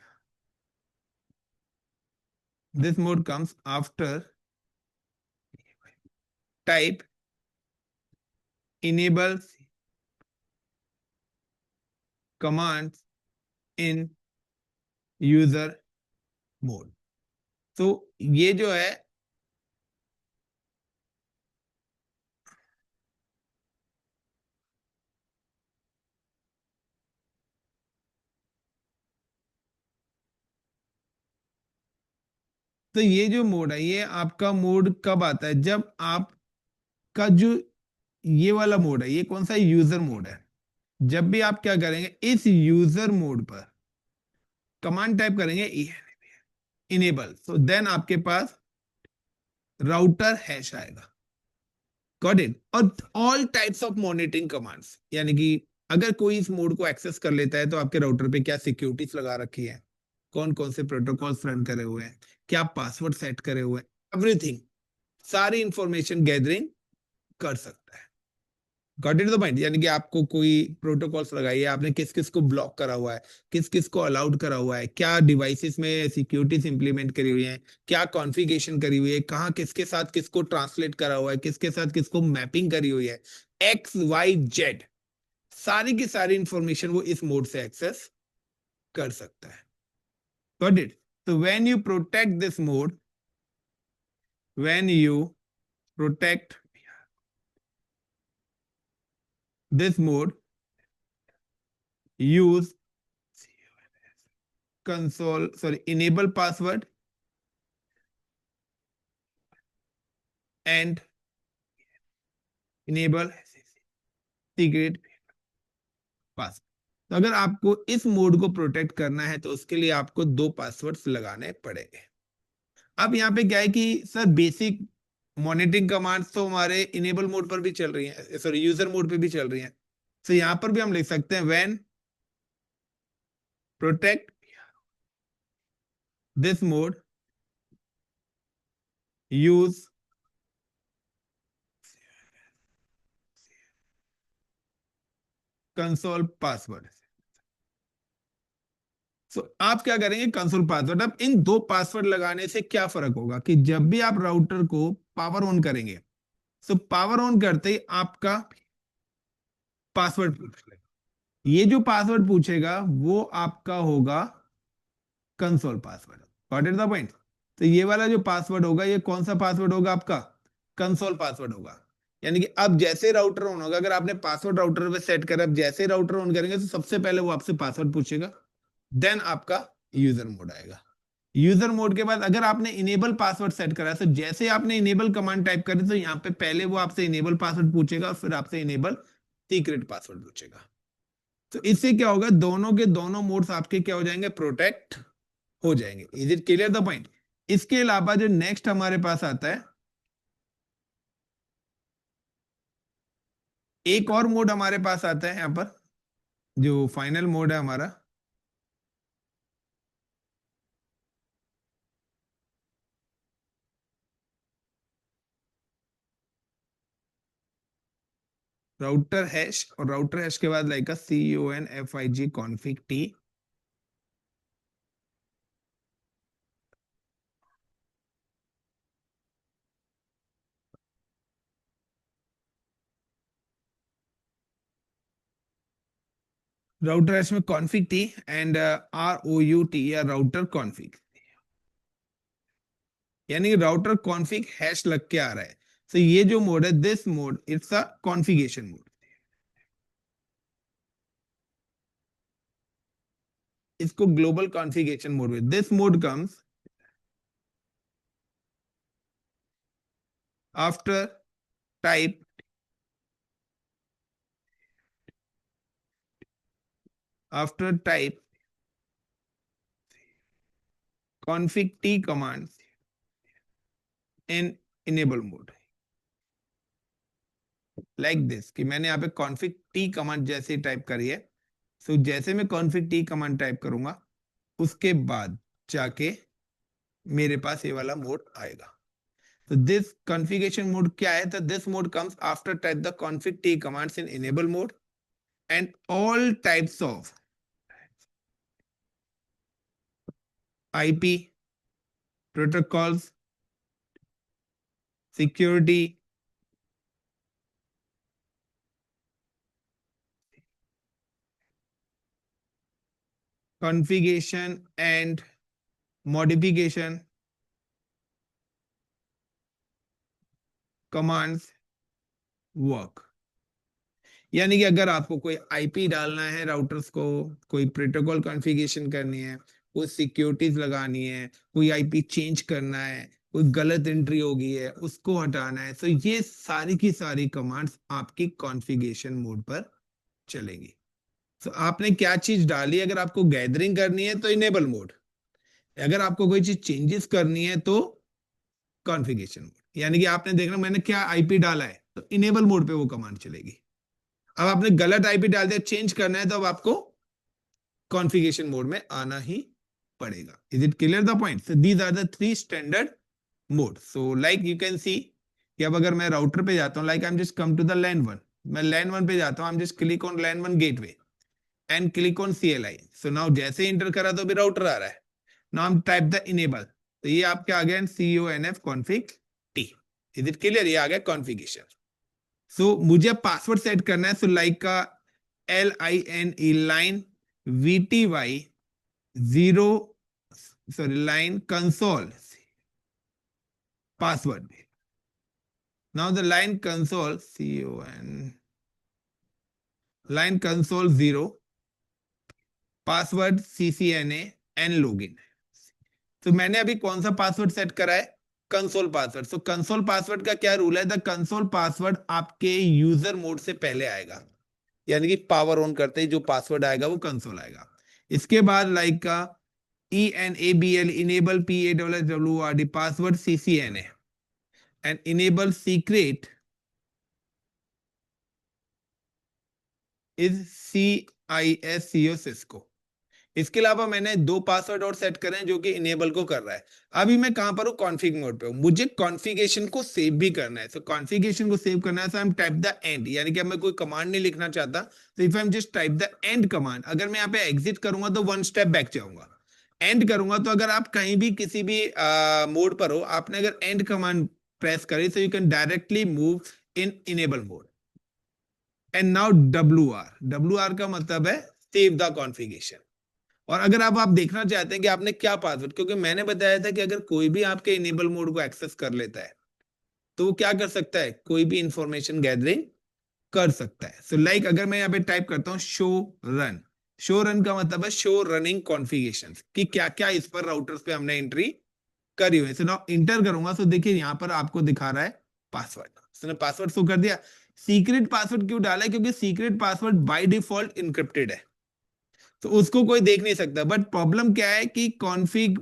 This mode comes after type enables commands in user mode. तो ये जो है तो ये जो मोड है ये आपका मोड कब आता है, जब आपका जो ये वाला मोड है, ये कौन सा यूजर मोड है। जब भी आप क्या करेंगे, इस यूजर मोड पर कमांड टाइप करेंगे इनेबल, सो देन आपके पास राउटर हैश आएगा। Got it. और all types of monitoring commands, यानी कि अगर कोई इस मोड को एक्सेस कर लेता है तो आपके राउटर पे क्या सिक्योरिटीज लगा रखी है, कौन कौन से प्रोटोकॉल्स रन करे हुए हैं, क्या पासवर्ड सेट करे हुए हैं, एवरीथिंग, सारी इंफॉर्मेशन गैदरिंग कर सकता है। Got it the point. यानी कि आपको कोई प्रोटोकॉल्स लगाइए, आपने किस किस को ब्लॉक करा हुआ है, किस किस को अलाउड करा हुआ है, क्या डिवाइसेस में सिक्योरिटीज इंप्लीमेंट करी हुई है, क्या कॉन्फ़िगरेशन करी हुई है, कहाँ किसके साथ किसको ट्रांसलेट करा हुआ है, किसके साथ किसको मैपिंग करी हुई है, XYZ, सारी की सारी इंफॉर्मेशन वो इस मोड से एक्सेस कर सकता है। Got it. तो when you protect this mode, when you protect this mode, use enable password and enable secret password. तो अगर आपको इस मोड को प्रोटेक्ट करना है तो उसके लिए आपको 2 पासवर्ड्स लगाने पड़ेंगे। अब यहाँ पे क्या है कि सर बेसिक मॉनिटरिंग कमांड्स तो हमारे इनेबल मोड पर भी चल रही हैं, सॉरी यूजर मोड पे भी चल रही हैं। तो यहाँ पर भी हम लिख सकते हैं when protect this mode, use console password. आप क्या करेंगे, कंसोल पासवर्ड। अब इन 2 पासवर्ड लगाने से क्या फर्क होगा कि जब भी आप राउटर को पावर ऑन करेंगे, तो पावर ऑन करते ही आपका पासवर्ड पूछेगा। ये जो पासवर्ड पूछेगा वो आपका होगा console password. Got it the point. तो ये वाला जो पासवर्ड होगा ये कौन सा पासवर्ड होगा, आपका कंसोल पासवर्ड होगा। यानी कि अब जैसे राउटर ऑन होगा, अगर आपने पासवर्ड राउटर पे सेट करा, अब जैसे राउटर ऑन करेंगे तो सबसे पहले वो आपसे पासवर्ड पूछेगा, देन आपका यूजर मोड आएगा। यूजर मोड के बाद अगर आपने इनेबल पासवर्ड सेट करा, तो जैसे आपने इनेबल कमांड टाइप करी तो यहाँ पे पहले वो आपसे इनेबल पासवर्ड पूछेगा, फिर आपसे इनेबल सीक्रेट पासवर्ड पूछेगा। तो इससे क्या होगा, दोनों के दोनों मोड्स आपके क्या हो जाएंगे, प्रोटेक्ट हो जाएंगे। Is it clear the point. इसके अलावा जो नेक्स्ट हमारे पास आता है, एक और मोड हमारे पास आता है यहाँ पर, जो फाइनल मोड है हमारा, राउटर हैश। और राउटर हैश के बाद like CONFIG config t। Router hash में config t एंड ROUT या राउटर कॉन्फ़िग, यानी राउटर कॉन्फ़िग हैश लग के आ रहा है। तो ये जो मोड है, this mode it's a configuration mode. इसको ग्लोबल कॉन्फ़िगरेशन मोड में, this mode comes after type config t command in enable mode, like this, कि मैंने यहाँ पे config t कमांड जैसे टाइप करी है। सो जैसे मैं config t कमांड टाइप करूंगा उसके बाद जाके मेरे पास ये वाला मोड आएगा। तो दिस कॉन्फ़िगरेशन मोड क्या है, तो this mode comes after type the config t commands in enable mode and all types of IP protocols, security configuration and modification commands work. यानी कि अगर आपको कोई आईपी डालना है राउटर्स को, कोई प्रोटोकॉल कॉन्फ़िगरेशन करनी है, कोई सिक्योरिटीज लगानी है, कोई आईपी चेंज करना है, कोई गलत एंट्री हो गई है उसको हटाना है, तो ये सारी की सारी कमांड्स आपकी कॉन्फ़िगरेशन मोड पर चलेंगी। तो आपने क्या चीज डाली, अगर आपको गैदरिंग करनी है तो इनेबल मोड, अगर आपको कोई चीज चेंजेस करनी है तो कॉन्फ़िगरेशन मोड। यानी कि आपने देखना मैंने क्या आईपी डाला है तो इनेबल मोड पे वो कमांड चलेगी। अब आपने गलत आईपी डाल दिया, चेंज करना है, तो अब आपको कॉन्फ़िगरेशन मोड में आना ही पड़ेगा। Is it clear the point? So these are the three standard mode. So like you can see कि अब अगर मैं राउटर पे जाता हूं, like I am just come to the LAN 1, मैं लैन 1 पे जाता हूं, I am just click on LAN 1 gateway and click on CLI। So now जैसे इंटर करा तो भी राउटर आ रहा है। नाउ हम टाइप द इनेबल, तो ये आपके आ गया CONF config t। Is it clear? ये आ गया कॉन्फ़िगरेशन। सो मुझे पासवर्ड सेट करना है, सो लाइक का LINE line VTY 0, sorry line console password. Now the line console line console 0 password CCNA and login. तो मैंने अभी कौन सा पासवर्ड सेट करा है? Console password. So console password का क्या रूल है? द कंसोल पासवर्ड आपके यूजर मोड से पहले आएगा, यानी कि पावर ऑन करते ही जो पासवर्ड आएगा वो कंसोल आएगा। इसके बाद लाइक का ENABL enable PASSWORD password CCNA and enable secret is CISCO Cisco. इसके अलावा मैंने दो पासवर्ड और सेट करे हैं जो कि इनेबल को कर रहा है। अभी मैं कहां पर हूं? कॉन्फ़िग मोड पे हूं। मुझे कॉन्फ़िगरेशन को सेव भी करना है। तो कॉन्फ़िगरेशन को सेव करना है, so I am type the end, यानी कि अब मैं कोई कमांड नहीं लिखना चाहता, तो if I am just type the and command, अगर मैं यहाँ पे एग्जिट करूंगा तो 1 स्टेप बैक जाऊंगा, एंड करूंगा तो अगर आप कहीं भी किसी भी मोड पर हो, आपने अगर एंड कमांड प्रेस करी, so you can directly move in enable mode। And now WR का मतलब है सेव द कॉन्फ़िगरेशन। और अगर आप देखना चाहते हैं कि आपने क्या पासवर्ड, क्योंकि मैंने बताया था कि अगर कोई भी आपके इनेबल मोड को एक्सेस कर लेता है तो वो क्या कर सकता है? कोई भी इंफॉर्मेशन गैदरिंग कर सकता है। सो लाइक अगर मैं यहाँ पे टाइप करता हूँ शो रन का मतलब है शो रनिंग कॉन्फ़िगरेशन, कि क्या क्या इस पर राउटर्स पे हमने एंट्री करी हुई है। सो नाउ इंटर करूंगा, सो देखिए यहाँ पर आपको दिखा रहा है पासवर्ड, उसने पासवर्ड शो कर दिया। सीक्रेट पासवर्ड क्यों डाला है? क्योंकि secret password by default encrypted है, तो उसको कोई देख नहीं सकता। बट प्रॉब्लम क्या है कि कॉन्फ़िग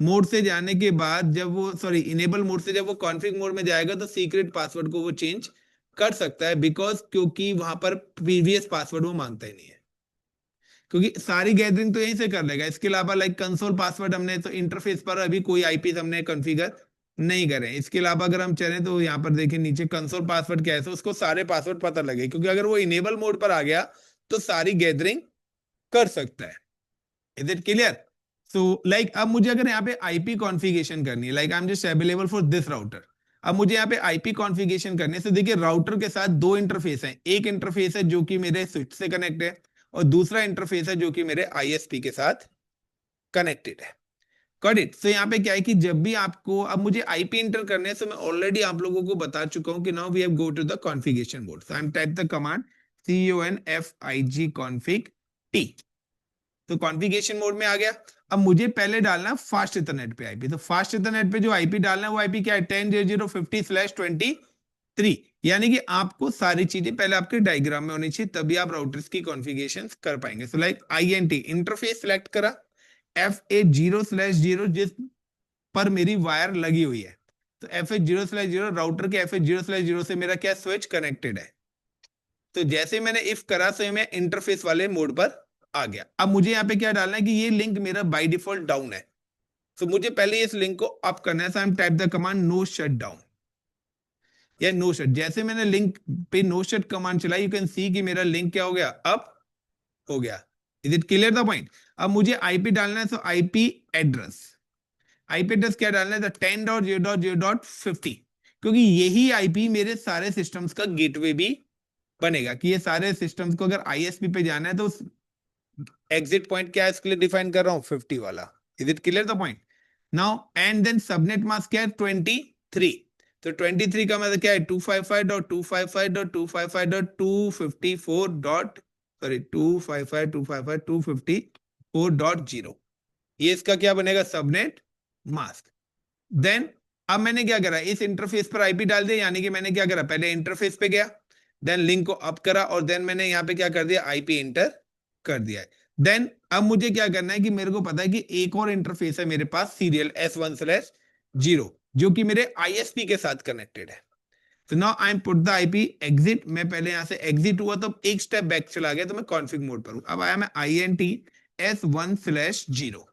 मोड से जाने के बाद जब वो, सॉरी इनेबल मोड से जब वो कॉन्फ़िग मोड में जाएगा तो सीक्रेट पासवर्ड को वो चेंज कर सकता है, बिकॉज क्योंकि वहां पर प्रीवियस पासवर्ड वो मांगता ही नहीं है, क्योंकि सारी गैदरिंग तो यहीं से कर लेगा। इसके अलावा लाइक कंसोल पासवर्ड हमने तो इंटरफेस पर अभी कोई आईपी हमने कॉन्फ़िगर नहीं करे। इसके अलावा अगर हम चलें तो यहाँ पर देखिए नीचे कंसोल पासवर्ड क्या है, तो उसको सारे पासवर्ड पता लगे, क्योंकि अगर वो इनेबल मोड पर आ गया तो सारी गैदरिंग कर सकता है। Is it clear? So like अब मुझे अगर यहाँ पे आईपी कॉन्फ़िगरेशन करनी है, like I am just available for this router, अब मुझे यहाँ पे आईपी कॉन्फ़िगरेशन करने से, देखिए राउटर के साथ दो इंटरफेस हैं, एक इंटरफेस है जो कि मेरे स्विच से कनेक्ट है और दूसरा इंटरफेस है जो कि मेरे आईएसपी के साथ कनेक्टेड है। Got it? सो यहाँ पे क्या है कि जब भी आपको, अब मुझे आईपी इंटर करने है, तो मैं ऑलरेडी आप लोगों को बता चुका हूं कि now we have go to the configuration mode. So I am type the command CONFIG config t, तो कॉन्फ़िगरेशन मोड में आ गया। अब मुझे पहले डालना फास्ट इथरनेट पे आईपी, तो फास्ट इथरनेट पे जो आईपी डालना है वो आईपी क्या है? 10.0.50/23, यानी कि आपको सारी चीजें पहले आपके डायग्राम में होनी चाहिए, तभी आप राउटर्स की कॉन्फ़िगरेशन कर पाएंगे। So like INT interface select करा, FA0/0 जिस पर मेरी वायर लगी हुई है, तो FA0/0 राउटर के FA0/0 से मेरा क्या स्विच कनेक्टेड है। तो जैसे मैंने इफ करा तो मैं इंटरफेस वाले मोड पर आ गया। अब मुझे यहाँ पे क्या डालना है कि ये लिंक मेरा बाय डिफॉल्ट डाउन है, तो मुझे पहले इस लिंक को अप करना है। I am type the command no shut down या नो शट। जैसे मैंने लिंक पे नो शट कमांड चलाई, यू कैन सी कि मेरा लिंक क्या हो गया? अप हो गया। Is it clear the point? अब मुझे आईपी डालना है, तो आईपी एड्रेस क्या डालना है? 10.0.0.50, क्योंकि यही आईपी मेरे सारे सिस्टम्स का गेटवे भी बनेगा, कि ये सारे सिस्टम्स को अगर आईएसपी पे जाना है तो एग्जिट पॉइंट क्या है इसके लिए डिफाइन कर रहा हूं, 50 वाला। Is it clear the point now? And then subnet mask क्या है, 23। तो 23 का मतलब क्या है, 255.255.255.254 डॉट, सॉरी 255.255.254.0, ये इसका क्या बनेगा, सबनेट मास्क। देन अब मैंने क्या करा, इस इंटरफेस पर आईपी डाल दिया, यानी कि मैंने क्या करा, पहले इंटरफेस पे गया, देन लिंक को अप करा, और देन मैंने यहाँ पे क्या कर दिया, आईपी इंटर कर दिया है। देन अब मुझे क्या करना है कि मेरे को पता है कि एक और इंटरफेस है मेरे पास, सीरियल S1/0, जो कि मेरे आईएसपी के साथ कनेक्टेड है। तो now I am put the IP exit, मैं पहले यहां से एग्जिट हुआ तो एक स्टेप बैक चला गया, तो मैं कॉन्फिग मोड पर हूं। अब आया मैं INT S1/0,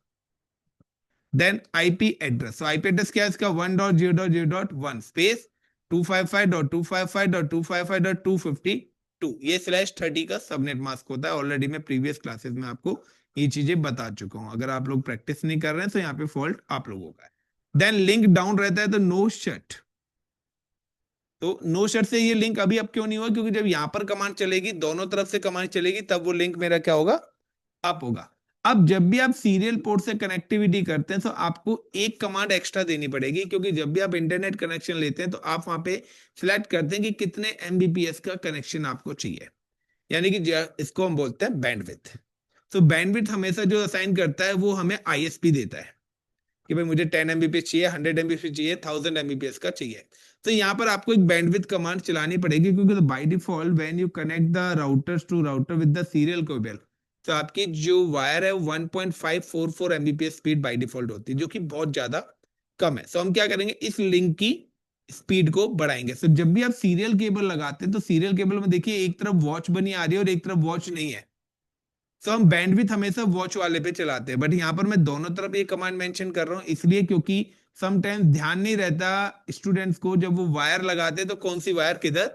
then IP address. तो आईपी एड्रेस क्या है इसका, 1.0.0.1 स्पेस 255.255.255.252, ये /30 का सबनेट मास्क होता है। ऑलरेडी मैं प्रीवियस क्लासेस में आपको ये चीजें बता चुका हूं, अगर आप लोग प्रैक्टिस नहीं कर रहे हैं तो यहाँ पे फॉल्ट आप लोगों का है। देन लिंक डाउन रहता है तो नो शट, तो नो शट से ये लिंक अभी अब क्यों नहीं हुआ, क्योंकि जब यहां पर कमांड चलेगी, दोनों तरफ से कमांड चलेगी, तब वो लिंक मेरा क्या होगा, अप होगा। अब जब भी आप सीरियल पोर्ट से कनेक्टिविटी करते हैं तो आपको एक कमांड एक्स्ट्रा देनी पड़ेगी, क्योंकि जब भी आप इंटरनेट कनेक्शन लेते हैं तो आप वहां पे सिलेक्ट करते हैं कि कितने एमबीपीएस का कनेक्शन आपको चाहिए, यानी कि इसको हम बोलते हैं बैंडविड्थ। तो बैंडविड्थ हमेशा जो असाइन करता है वो हमें आईएसपी देता है कि भाई मुझे 10 एमबीपीएस चाहिए, 100 एमबीपीएस चाहिए, 1000 एमबीपीएस का चाहिए। तो यहाँ पर आपको एक बैंडविड्थ कमांड चलानी पड़ेगी, क्योंकि by default when you connect the routers to router with the serial cable, तो आपकी जो वायर है 1.544 एमबीपीएस स्पीड बाय डिफॉल्ट होती है, जो कि बहुत ज्यादा कम है। तो हम क्या करेंगे, इस लिंक की स्पीड को बढ़ाएंगे। तो जब भी आप सीरियल केबल लगाते हैं तो सीरियल केबल में देखिए एक तरफ वॉच बनी आ रही है और एक तरफ वॉच नहीं है, तो हम बैंडविड्थ हमेशा वॉच वाले पे चलाते हैं। बट यहाँ पर मैं दोनों तरफ ये कमांड मेंशन कर रहा हूँ इसलिए क्योंकि समटाइम्स ध्यान नहीं रहता स्टूडेंट्स को, जब वो वायर लगाते हैं तो कौन सी वायर किधर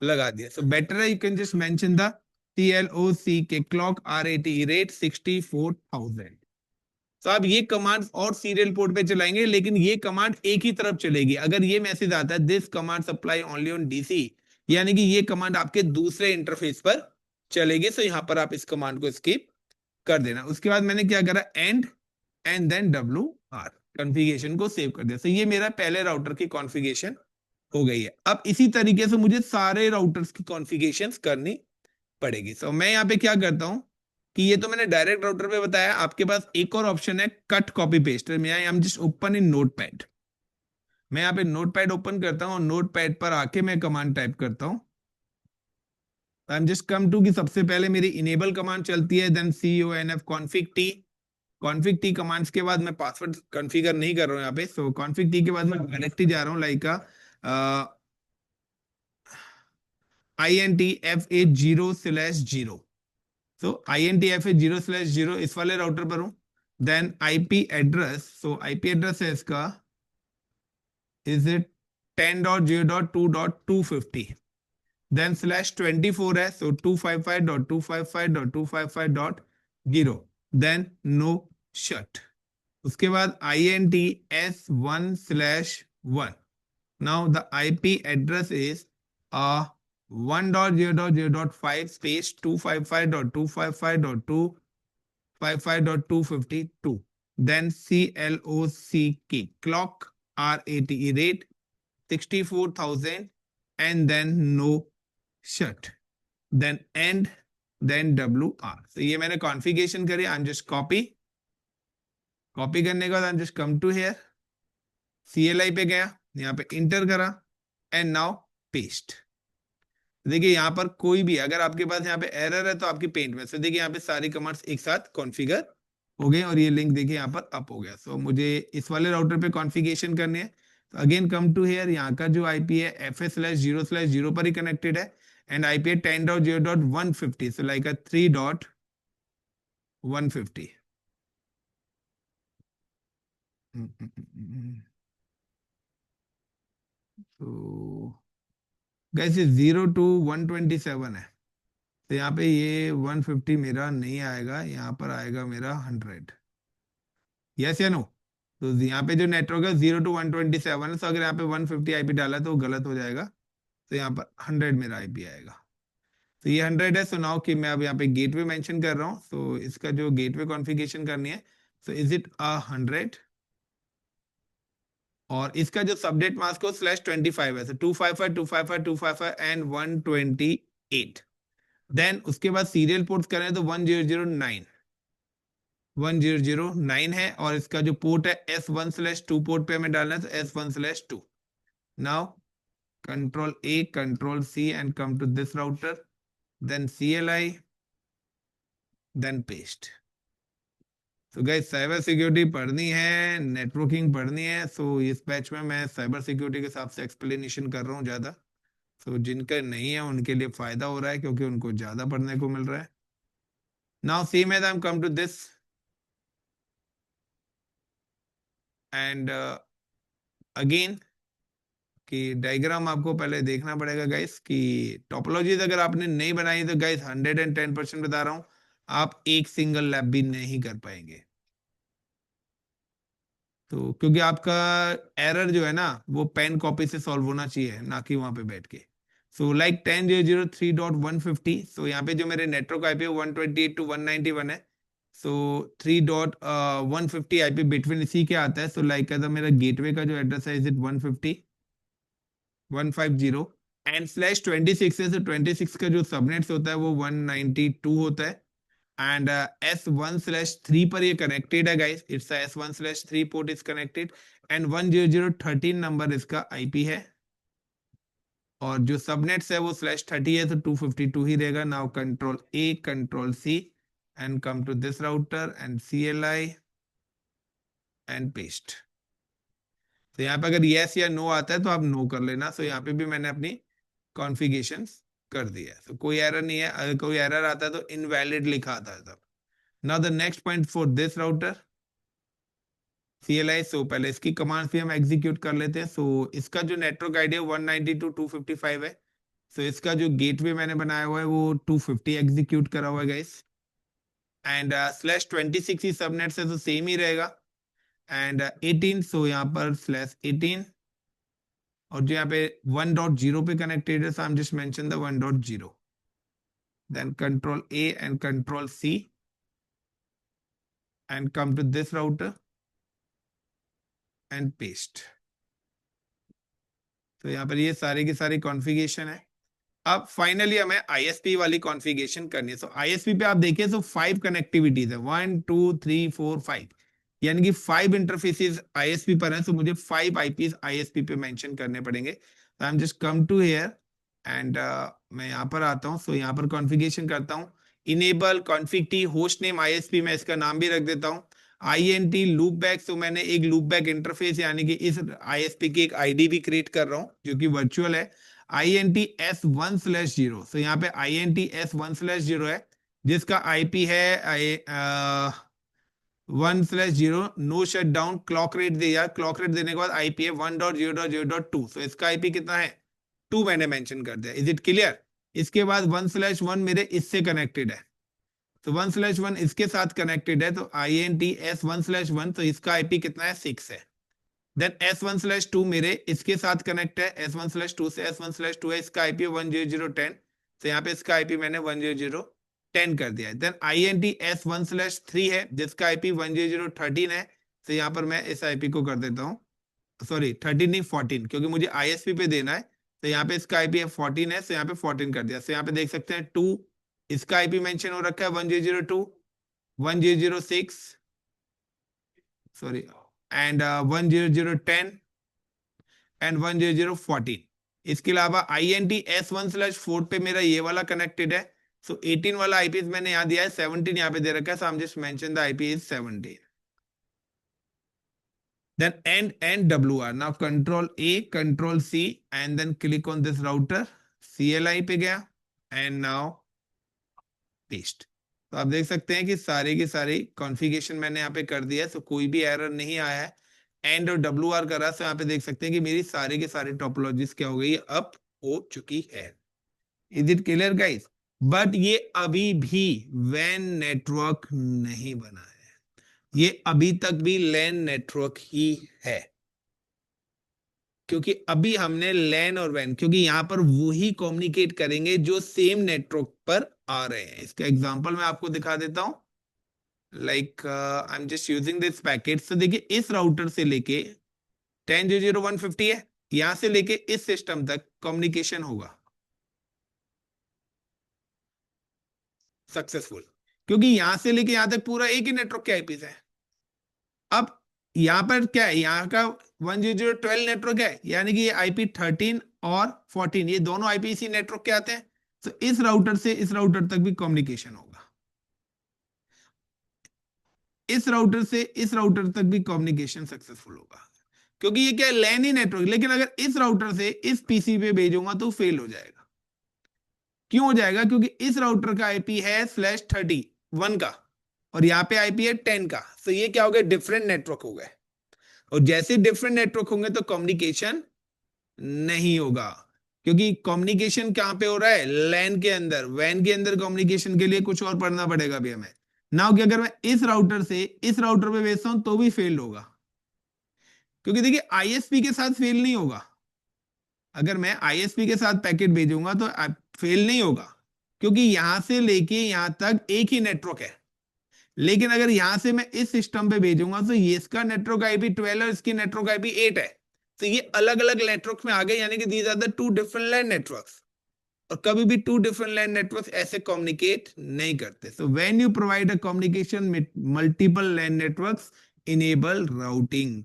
लगा दिया। सो बेटर है you can just mention the TLOC के क्लॉक RATE रेट 64,000। तो आप ये कमांड और सीरियल पोर्ट पे चलाएंगे, लेकिन ये कमांड एक ही तरफ चलेगी। अगर ये मैसेज आता है this command supply only on DC, यानी कि ये कमांड आपके दूसरे इंटरफेस पर चलेगी। तो यहां पर आप इस कमांड को स्किप कर देना। उसके बाद मैंने क्या करा, एंड देन WR कॉन्फ़िगरेशन को सेव कर दिया। तो ये मेरा पहले राउटर की कॉन्फ़िगरेशन हो गई है। अब इसी तरीके से मुझे सारे राउटर्स की कॉन्फ़िगरेशन करनी पड़ेगी। तो मैं यहाँ पे क्या करता हूँ कि ये तो मैंने डायरेक्ट राउटर पे बताया, आपके पास एक और ऑप्शन है कट कॉपी पेस्ट। मैं I am just open in Notepad, मैं यहाँ पे नोटपैड ओपन करता हूँ और नोटपैड पर आके मैं कमांड टाइप करता हूँ। I am just come to कि सबसे पहले मेरी इनेबल कमांड चलती है, then CONF config T commands के बाद मैं पासवर्ड कॉन्फ़िगर नहीं कर रहा हूँ यहाँ पे। सो कॉन्फिग टी के बाद मैं डायरेक्ट ही जा रहा हूँ, लाइक INTFA0/0। सो INTFA0/0 इस वाले राउटर पर हूँ। Then IP address, so IP address है इसका, इज इट 10.0.2.250, देन /24 है, सो 255.255.255.0, देन नो शट। उसके बाद INTS1/1। Now the IP address is 1.0.0.5 space 255.255.255.252. Then CLOCK clock RATE rate 64,000 and then no shut. Then end, then WR. So ये मैंने configuration करी। आई am just copy करने के बाद I am just come to here, CLI पे गया, यहाँ पे इंटर करा एंड नाउ पेस्ट। देखिए यहाँ पर कोई भी अगर आपके पास यहाँ पे एरर है तो आपकी पेंट में से देखिए यहाँ पे सारी कमांड्स एक साथ कॉन्फ़िगर हो गए और ये लिंक देखिए यहाँ पर अप हो गया। सो मुझे इस वाले राउटर पे कॉन्फ़िगरेशन करनी है, तो अगेन कम टू हेयर, यहाँ का जो आईपी है FA/0/0 पर ही कनेक्टेड है एंड आईपी है 10.0.150, सो लाइक 3.150। तो गैस 0 to 127 है, तो यहाँ पे ये 150 मेरा नहीं आएगा, यहाँ पर आएगा मेरा 100। यस या नो? तो यहाँ पे जो नेटवर्क है 0 to 127 है, तो अगर यहाँ पे 150 आईपी डाला तो वो गलत हो जाएगा, तो यहाँ पर 100 मेरा आईपी आएगा। तो ये 100 है। सो नाउ कि मैं अब यहाँ पे गेटवे मेंशन कर रहा हूँ, तो इसका जो गेटवे कॉन्फ़िगरेशन करनी है, सो इज इट 100, और इसका जो सबनेट मास्क है /25 है, 255 255 255 एंड 128। देन उसके बाद सीरियल पोर्ट्स करें तो 1009 है, और इसका जो पोर्ट है S1/2 पोर्ट पे हमें डालना है, तो S1/2। Now control A control C and come to this router, then CLI, then paste. तो गाइस साइबर सिक्योरिटी पढ़नी है, नेटवर्किंग पढ़नी है, सो इस बैच में मैं साइबर सिक्योरिटी के हिसाब से एक्सप्लेनेशन कर रहा हूँ ज्यादा। सो जिनका नहीं है उनके लिए फायदा हो रहा है, क्योंकि उनको ज्यादा पढ़ने को मिल रहा है। Now same as I am come to this, and again कि डायग्राम आपको पहले देखना पड़ेगा गाइस, कि टोपोलॉजीज अगर आपने नहीं बनाई तो गाइस 110% बता रहा हूँ, आप एक सिंगल लैब भी नहीं कर पाएंगे। तो क्योंकि आपका एरर जो है ना, वो पेन कॉपी से सॉल्व होना चाहिए, ना कि वहां पे बैठ के। सो लाइक 10.0.3.150, सो यहाँ पे जो मेरे नेटवर्क आईपी 128 to 191 है, सो 3.150 आईपी बिटवीन इसी के आता है। सो लाइक अगर मेरा गेटवे का जो एड्रेस है, इज इट 150 एंड /26 है, तो 26 का जो सबनेट्स होता है वो 192 होता है, एंड S1/3 पर ये कनेक्टेड है guys, it's S1/3 port is connected, and 10013 number इसका आईपी है, और जो सबनेट्स है वो /30 है, तो 252 ही रहेगा। Now control A control C and come to this router and CLI and paste. तो यहाँ पे अगर यस या नो आता है तो आप नो कर लेना। सो यहाँ पे भी मैंने अपनी कॉन्फ़िगरेशन कर दिया है, तो कोई एरर नहीं है। अगर कोई एरर आता है तो इनवैलिड लिखा आता है तब। Now the next point for this router CLI, सो पहले इसकी कमांड्स भी हम एग्जीक्यूट कर लेते हैं। सो इसका जो नेटवर्क आईडी है 192.255 है, सो इसका जो गेटवे मैंने बनाया हुआ है वो 250 एग्जीक्यूट करा हुआ है गाइस, एंड /26 ही सबनेट से तो सेम ही रहेगा, एंड 18, सो यहाँ पर /18, और जो यहाँ पे 1.0 पे कनेक्टेड है, so I am just mention the 1.0, then control A and control C and come to this router and paste. तो यहाँ पर ये सारी की सारी कॉन्फ़िगरेशन है। अब फाइनली हमें ISP वाली कॉन्फ़िगरेशन करनी है। सो ISP पे आप देखिए, सो 5 कनेक्टिविटीज है, 1 2 3 4 5, यानी कि 5 इंटरफेसेस ISP पर हैं। सो मुझे 5 IPs ISP पे मेंशन करने पड़ेंगे। तो I am just come to here and मैं यहाँ पर आता हूँ। सो यहाँ पर कॉन्फ़िगरेशन करता हूँ, enable config T host name ISP, मैं इसका नाम भी रख देता हूँ INT लूप बैक। सो मैंने एक लूप बैक इंटरफेस यानी कि इस ISP की एक आईडी भी क्रिएट कर रहा हूँ जो कि वर्चुअल है, INT S1/0। सो यहाँ पे INT S1/0 है, जिसका IP है 1/0। No shut down, clock rate दे यार, क्लॉक रेट देने के बाद IP है 1.0.0.2। सो इसका IP कितना है, 2 मैंने मेंशन कर दिया। Is it clear? इसके बाद 1/1 मेरे इससे कनेक्टेड है, तो 1/1 इसके साथ कनेक्टेड है, तो INT S1/1, तो इसका आईपी कितना है, 6 है। देन S1/2 मेरे इसके साथ कनेक्ट है, S1/2 से S1/2 है, इसका आईपी 10010, तो यहाँ पे इसका आईपी मैंने 10010 कर दिया है। देन INT S1/3 है, जिसका आईपी 10013 है, तो यहाँ पर मैं इस आईपी को कर देता हूँ, सॉरी 13 नहीं 14, क्योंकि मुझे ISP पे देना है, तो यहाँ पे इसका आईपी है 14 है, तो यहाँ पे 14 कर दिया। तो यहाँ पे देख सकते हैं 2, इसका आईपी मेंशन हो रखा है 1002 1006, सॉरी, एंड 10010 एंड 10014। इसके अलावा INT S1/4 पे मेरा ये वाला कनेक्टेड है, सो 18 वाला आईपी मैंने यहाँ दिया है, 17 यहाँ पे दे रखा है, so I am just mention the IP is 17। Then end WR. Now control A, control C, and then click on this router. CLI पे गया, and now paste. तो आप देख सकते हैं कि सारी की सारी कॉन्फ़िगरेशन मैंने यहाँ पे कर दिया है, तो कोई भी एरर नहीं आया है। एंड और WR करा, तो यहाँ पे देख सकते हैं कि मेरी सारी की सारी टोपोलॉजीज क्या हो गई, अप हो चुकी है। Is it clear guys? But ये अभी भी वैन नेटवर्क नहीं बना है, ये अभी तक भी लैन नेटवर्क ही है। क्योंकि अभी हमने लैन और वैन, क्योंकि यहां पर वो ही कम्युनिकेट करेंगे जो सेम नेटवर्क पर आ रहे हैं। इसका एग्जांपल मैं आपको दिखा देता हूं। Like I am just using this packet. तो देखिए इस राउटर से लेके 10.0.0.150 है, यहां से लेके इस सिस्टम तक कम्युनिकेशन होगा सक्सेसफुल, क्योंकि यहां से लेके यहां तक पूरा एक ही नेटवर्क के आईपी है। अब यहां पर क्या है, यहाँ का 100.12 नेटवर्क है, यानी कि ये आईपी 13 और 14 ये दोनों आईपी इसी नेटवर्क के आते हैं। तो इस राउटर से इस राउटर तक भी कम्युनिकेशन होगा, इस राउटर से इस राउटर तक भी कम्युनिकेशन सक्सेसफुल होगा, क्योंकि ये क्या है, लैन ही नेटवर्क। लेकिन अगर इस राउटर से इस पीसी पे भेजूंगा तो फेल हो जाएगा। क्यों हो जाएगा? क्योंकि इस राउटर का आईपी है /31 का और यहाँ पे आईपी है 10 का। तो ये क्या हो गया, डिफरेंट नेटवर्क हो गए। और जैसे डिफरेंट नेटवर्क होंगे तो कम्युनिकेशन नहीं होगा, क्योंकि कम्युनिकेशन कहां पे हो रहा है, लैन के अंदर। वैन के अंदर कम्युनिकेशन के लिए कुछ और पढ़ना पड़ेगा अभी हमें। ना कि अगर मैं इस राउटर से इस राउटर पे भेजता हूं तो भी फेल होगा, क्योंकि देखिए आईएसपी के साथ फेल नहीं होगा। अगर मैं आईएसपी के साथ पैकेट भेजूंगा तो फेल नहीं होगा, क्योंकि यहां से लेके यहां तक एक ही नेटवर्क है। लेकिन अगर यहां से मैं इस सिस्टम पे भेजूंगा तो ये इसका नेटवर्क आईपी 12 और इसकी नेटवर्क आईपी 8 है। तो ये अलग अलग नेटवर्क में आ गए, यानी कि these are the two different LAN networks. और कभी भी टू डिफरेंट लैन नेटवर्क्स ऐसे कम्युनिकेट नहीं करते। So when you provide a communication with multiple LAN networks, enable routing.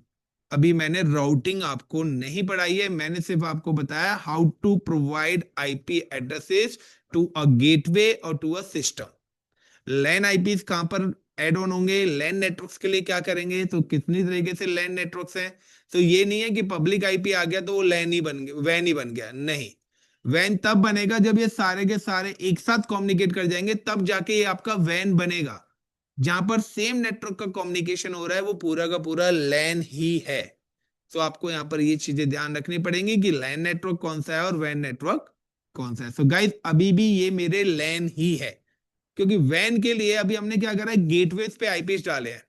अभी मैंने राउटिंग आपको नहीं पढ़ाई है, मैंने सिर्फ आपको बताया how to provide IP addresses to a gateway और to a system. LAN IPs कहां पर एड ऑन होंगे, लैन नेटवर्क्स के लिए क्या करेंगे, तो कितनी तरीके से लैन नेटवर्क्स हैं। तो ये नहीं है कि पब्लिक आईपी आ गया तो वो लैन ही बन गया, वैन ही बन गया, नहीं। वैन तब बनेगा जब ये सारे के सारे एक साथ कम्युनिकेट कर जाएंगे, तब जाके ये आपका वैन बनेगा। जहां पर सेम नेटवर्क का कम्युनिकेशन हो रहा है वो पूरा का पूरा लैन ही है। तो आपको यहां पर ये चीजें ध्यान रखनी पड़ेंगी कि लैन नेटवर्क कौन सा है और वैन नेटवर्क कौन सा है। सो गाइस अभी भी ये मेरे लैन ही है, क्योंकि वैन के लिए अभी हमने क्या करा है, गेटवेज पे आईपीस डाले हैं,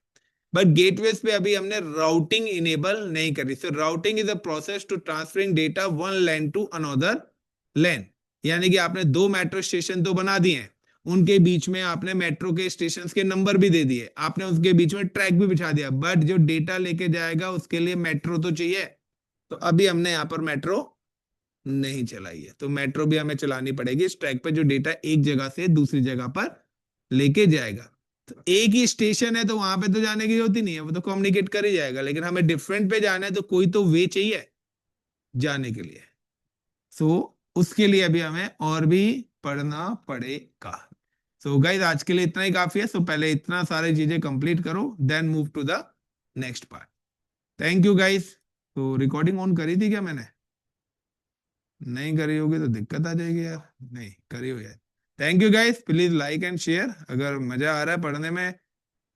बट गेटवेज पे अभी हमने राउटिंग इनेबल नहीं करी। So routing is a process to transferring data one LAN to another LAN. यानी कि आपने दो मेट्रो स्टेशन तो बना दिए हैं, उनके बीच में आपने मेट्रो के स्टेशन के नंबर भी दे दिए, आपने उसके बीच में ट्रैक भी बिछा दिया, बट जो डेटा लेके जाएगा उसके लिए मेट्रो तो चाहिए। तो अभी हमने यहाँ पर मेट्रो नहीं चलाई है, तो मेट्रो भी हमें चलानी पड़ेगी इस ट्रैक पे, जो डेटा एक जगह से दूसरी जगह पर लेके जाएगा। तो एक ही स्टेशन है तो वहां पे तो जाने की जरूरत ही नहीं है, वो तो कम्युनिकेट कर ही जाएगा। लेकिन हमें डिफरेंट पे जाना है तो कोई तो वे चाहिए जाने के लिए। सो उसके लिए अभी हमें और भी पढ़ना पड़ेगा। सो गाइज आज के लिए इतना ही काफी है। सो पहले इतना सारी चीजें कंप्लीट करो, then move to the next part. Thank you guys. तो रिकॉर्डिंग ऑन करी थी क्या मैंने? नहीं करी होगी तो दिक्कत आ जाएगी यार, नहीं करी हो यार। Thank you guys, please like and share अगर मजा आ रहा है पढ़ने में।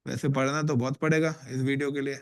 वैसे पढ़ना तो बहुत पड़ेगा इस वीडियो के लिए।